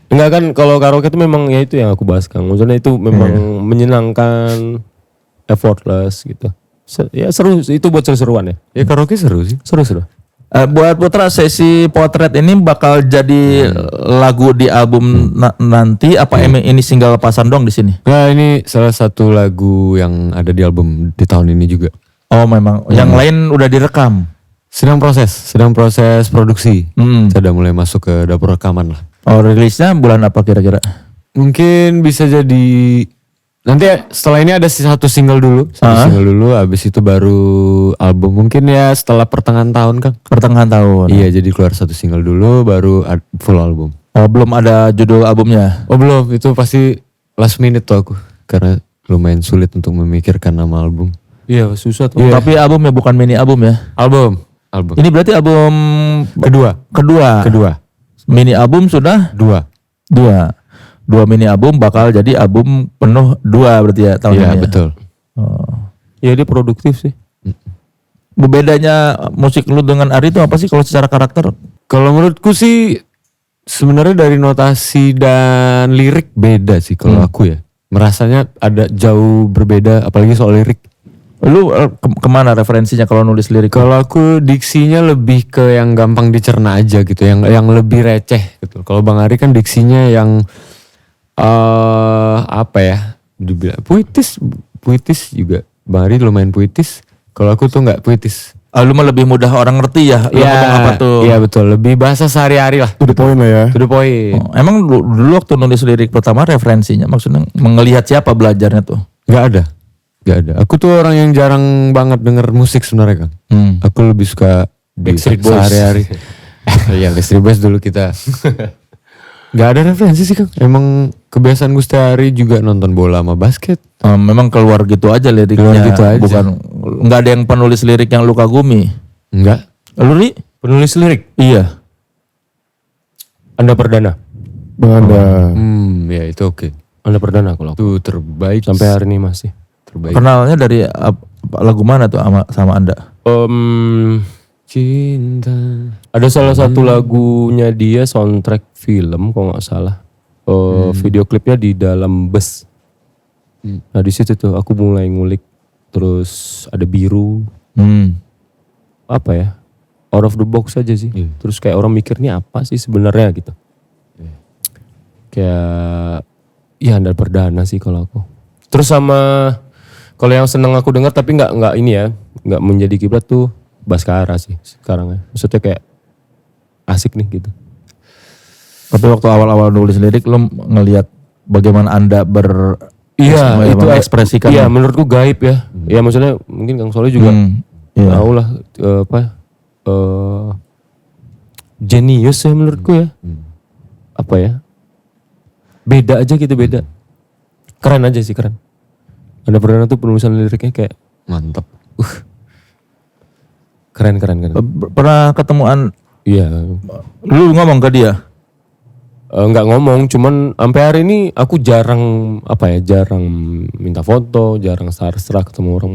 Enggak kan kalau karaoke itu memang ya itu yang aku bahas Kang. Maksudnya itu memang menyenangkan, effortless gitu. Ya seru itu buat seru-seruan ya. Ya karaoke seru sih. Seru-seru. Buat Putra sesi potret ini bakal jadi lagu di album nanti apa ini single lepasan dong di sini? Nah ini salah satu lagu yang ada di album di tahun ini juga. Oh memang, yang lain udah direkam. Sedang proses produksi. Saya udah mulai masuk ke dapur rekaman lah. Oh rilisnya bulan apa kira-kira? Mungkin bisa jadi nanti setelah ini ada satu single dulu, habis itu baru album mungkin ya setelah pertengahan tahun Kang. Pertengahan tahun. Iya, jadi keluar satu single dulu baru full album. Oh belum ada judul albumnya? Oh belum, itu pasti last minute tuh aku karena lumayan sulit untuk memikirkan nama album. Iya susah tuh. Tapi albumnya bukan mini album ya? Album. Ini berarti album kedua. Mini album sudah dua. Dua mini album bakal jadi album penuh 2 berarti ya tahun ini. Iya ya? betul. Ya dia produktif sih. Bedanya musik lu dengan Ari itu apa sih kalau secara karakter? Kalau menurutku sih sebenarnya dari notasi dan lirik beda sih kalau aku ya. Merasanya ada jauh berbeda apalagi soal lirik. Lu kemana referensinya kalau nulis lirik? Kalau aku diksinya lebih ke yang gampang dicerna aja gitu, yang lebih receh gitu. Kalau Bang Ari kan diksinya yang apa ya? Dibilang puitis juga. Bang Ari lumayan puitis. Kalau aku tuh nggak puitis. Lu mah lebih mudah orang ngerti ya? Lu ngomong apa tuh? Iya betul, lebih bahasa sehari-hari lah. To the point lah ya. To the point. Emang dulu waktu nulis lirik pertama referensinya maksudnya mengelihat siapa belajarnya tuh? Gak ada. Aku tuh orang yang jarang banget denger musik sebenarnya Kang. Aku lebih suka di sehari-hari. Iya Backstreet Boys dulu kita. Gak ada referensi sih Kang. Emang kebiasaan Gusti Ari juga nonton bola sama basket. Memang keluar gitu aja liriknya. Keluar gitu aja. Bukan nggak ada yang penulis lirik yang lu kagumi. Enggak. Lu Ri? Penulis lirik. Iya. Anda Perdana. Bang Anda. Ya itu oke. Anda Perdana kalau aku. Itu terbaik Sampai hari ini masih. terbaik. Kenalnya dari lagu mana tuh sama Anda? Cinta. Ada salah satu lagunya dia soundtrack film kalau nggak salah. Video klipnya di dalam bus. Nah di situ tuh aku mulai ngulik. Terus ada biru. Apa ya? Out of the box aja sih. Terus kayak orang mikir ini apa sih sebenarnya gitu. Kayak ya Anda Perdana sih kalau aku. Terus sama kalau yang seneng aku dengar tapi nggak ini ya, nggak menjadi kiblat tuh Baskara sih sekarang ya. Maksudnya kayak asik nih gitu. Tapi waktu awal-awal nulis lirik lo ngelihat bagaimana Anda itu mengekspresikan. Iya, menurutku gaib ya. Ya maksudnya mungkin Kang Soleh juga tahu lah jenius ya menurutku ya. Apa ya? Beda aja gitu, beda. Keren aja sih, keren. Anda Perdana tuh penulisan liriknya kayak Mantap. Keren. Pernah ketemuan? Iya. Lu ngomong ke dia? Nggak ngomong, cuman sampai hari ini aku jarang minta foto, jarang serah ketemu orang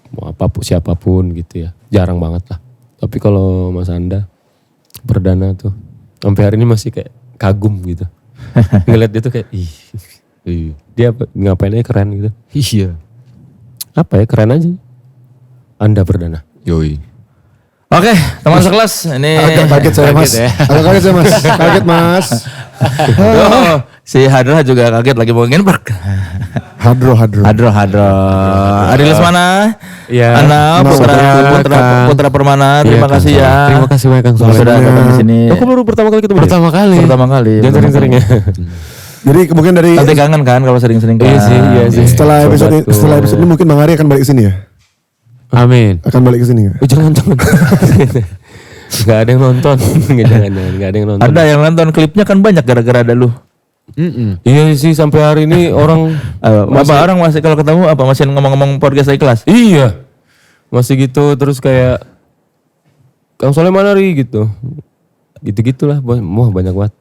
mau apapun siapapun gitu ya, jarang banget lah. Tapi kalau Mas Anda Perdana tuh sampai hari ini masih kayak kagum gitu, ngeliat dia tuh kayak dia ngapain aja keren gitu. Iya. Apa ya, keren aja. Anda Perdana. Yoi. Oke, teman sekelas ini. Agak kaget saya mas. Agak kaget saya mas. Kaget mas. Si Hadra juga kaget lagi mau nginper. Hadro. Adi Lesmana. Iya. Ana Putra Permana. Terima kasih ya. Terima kasih banyak Kang Soleh. Sudah datang di sini. Aku baru pertama kali ketemu. Pertama kali. Jangan sering-sering ya. Jadi mungkin dari Nanti kangen kan kalau sering-sering kan. Iya sih. setelah episode ini mungkin Bang Ari akan balik ke sini ya. Amin. Akan balik ke sini nggak? Jangan. Gak ada yang nonton. Jangan. Gak ada yang nonton. Ada yang nonton klipnya kan banyak gara-gara ada lu. Iya sih, sampai hari ini orang Orang masih kalau ketemu masih ngomong-ngomong podcast Ikhlas. Iya. Masih gitu terus kayak Kang Soleh mana Ri gitu. Gitu-gitulah. Wah, banyak banget.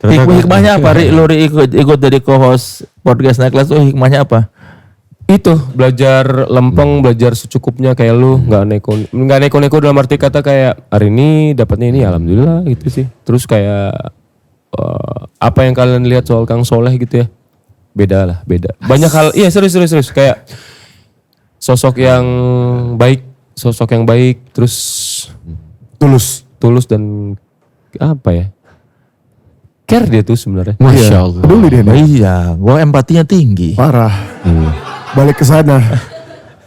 Hikmahnya apa Ri? Lu ikut jadi co-host podcast Ikhlas tuh hikmahnya apa? Itu belajar lempeng, belajar secukupnya kayak lu, nggak neko-neko dalam arti kata kayak hari ini dapatnya ini alhamdulillah gitu sih. Terus kayak apa yang kalian lihat soal Kang Soleh gitu ya, beda. Banyak hal, iya serius kayak sosok yang baik, terus tulus dan apa ya? Care dia tuh sebenarnya. Masya Allah. Peduli dia nih. Iya, gua empatinya tinggi. Parah. Balik ke sana.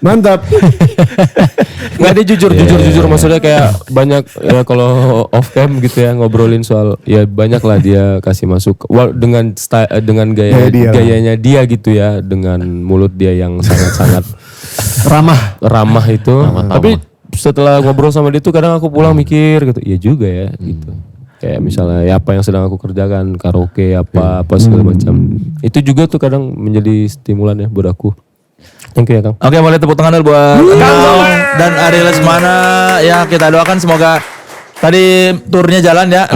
Mantap. Nggak, dia jujur maksudnya kayak banyak ya kalau off cam gitu ya ngobrolin soal ya banyak lah dia kasih masuk dengan gayanya dia gitu ya, dengan mulut dia yang sangat ramah itu. Tapi setelah ngobrol sama dia tuh kadang aku pulang mikir gitu, iya juga ya gitu. Kayak misalnya ya apa yang sedang aku kerjakan, karaoke apa segala macam. Itu juga tuh kadang menjadi stimulan ya buat aku. Thank you ya Kang. Oke, boleh tepuk tangan dulu buat Kang dan Ari Lesmana. Ya, kita doakan semoga tadi turnya jalan ya.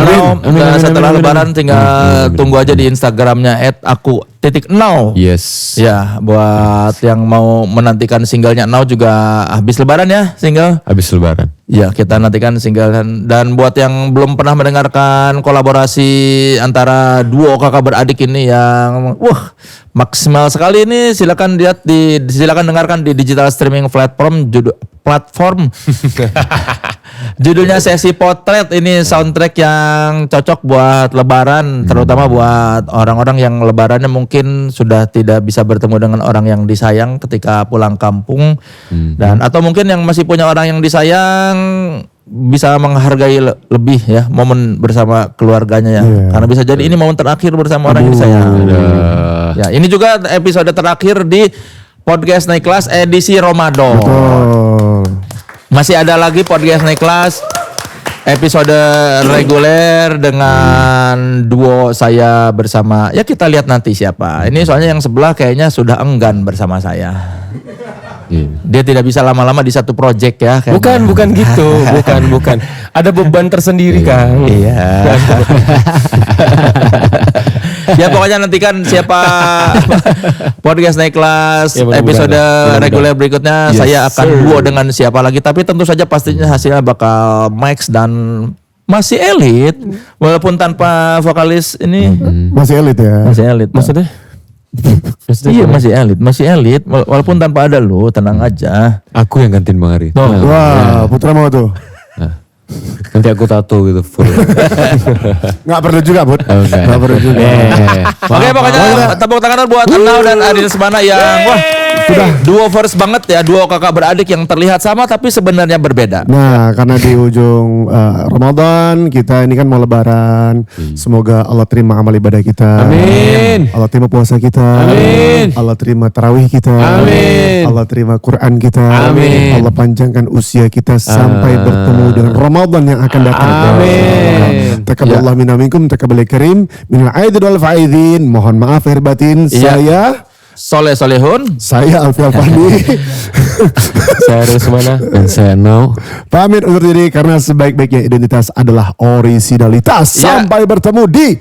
Setelah Lebaran tinggal tunggu aja di Instagramnya @aku_now. Yes. Ya, buat yang mau menantikan singlenya Now juga habis Lebaran ya single. Habis Lebaran. Ya, kita nantikan single dan buat yang belum pernah mendengarkan kolaborasi antara duo kakak beradik ini yang maksimal sekali ini, silakan dengarkan di digital streaming platform judulnya Sesi Potret. Ini soundtrack yang cocok buat Lebaran, terutama buat orang-orang yang Lebarannya mungkin sudah tidak bisa bertemu dengan orang yang disayang ketika pulang kampung, dan atau mungkin yang masih punya orang yang disayang bisa menghargai lebih ya momen bersama keluarganya ya, karena bisa jadi ini momen terakhir bersama orang yang disayang. Ya, ini juga episode terakhir di podcast Naik Kelas edisi Ramadan. Masih ada lagi podcast Naik Kelas episode reguler dengan duo saya bersama. Ya kita lihat nanti siapa. Ini soalnya yang sebelah kayaknya sudah enggan bersama saya. Dia tidak bisa lama-lama di satu project ya. Bukan gitu, bukan. Ada beban tersendiri Kang. Iya. Ya pokoknya nantikan siapa podcast Naik Kelas episode reguler berikutnya. Saya akan duo dengan siapa lagi. Tapi tentu saja pastinya hasilnya bakal Max dan masih elit. Walaupun tanpa vokalis ini. Masih elit ya. Masih elit. Maksudnya? Iya masih elit walaupun tanpa ada lu, tenang aja. Aku yang gantiin Bang Ari. Wah, Putra mau tuh. Nanti aku tato gitu full. Nggak perlu juga Bud. Nggak perlu juga. Oke, pokoknya tepuk tangan buat Anau dan Ari Lesmana yang Duo verse banget ya, duo kakak beradik yang terlihat sama tapi sebenarnya berbeda. Nah, karena di ujung Ramadan kita ini kan mau lebaran. Semoga Allah terima amal ibadah kita. Amin. Allah terima puasa kita. Amin. Allah terima tarawih kita. Amin. Allah terima Quran kita. Amin. Allah panjangkan usia kita sampai bertemu dengan Ramadan yang akan datang. Amin. Taqabbalallahu minna minkum taqabbal karim minal aidin wal faizin. Mohon maaf lahir batin. Solehun. Saya Alfi Alfandi. Saya Rusmana. Dan saya No. Pamit undur diri karena sebaik-baiknya identitas adalah orisinalitas. Ya. Sampai bertemu di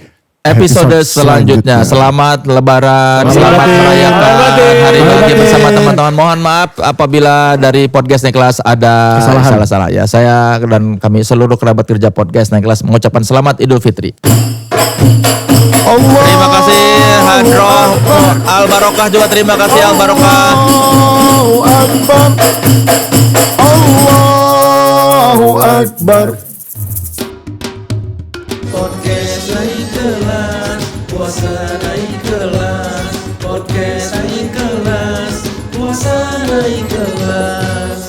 Episode selanjutnya. Selamat Lebaran, selamat merayakan Hari Bahagia bersama teman-teman. Mohon maaf apabila dari podcast Naik-Kelas ada salah-salah ya. Saya dan kami seluruh kerabat kerja podcast Naik-Kelas mengucapkan selamat Idul Fitri. Terima kasih Hadroh Al Barokah juga terima kasih Al Barokah. Allahu Akbar. Allahu Akbar. Podcast naik kelas, puasa naik kelas. Podcast naik kelas, puasa naik kelas.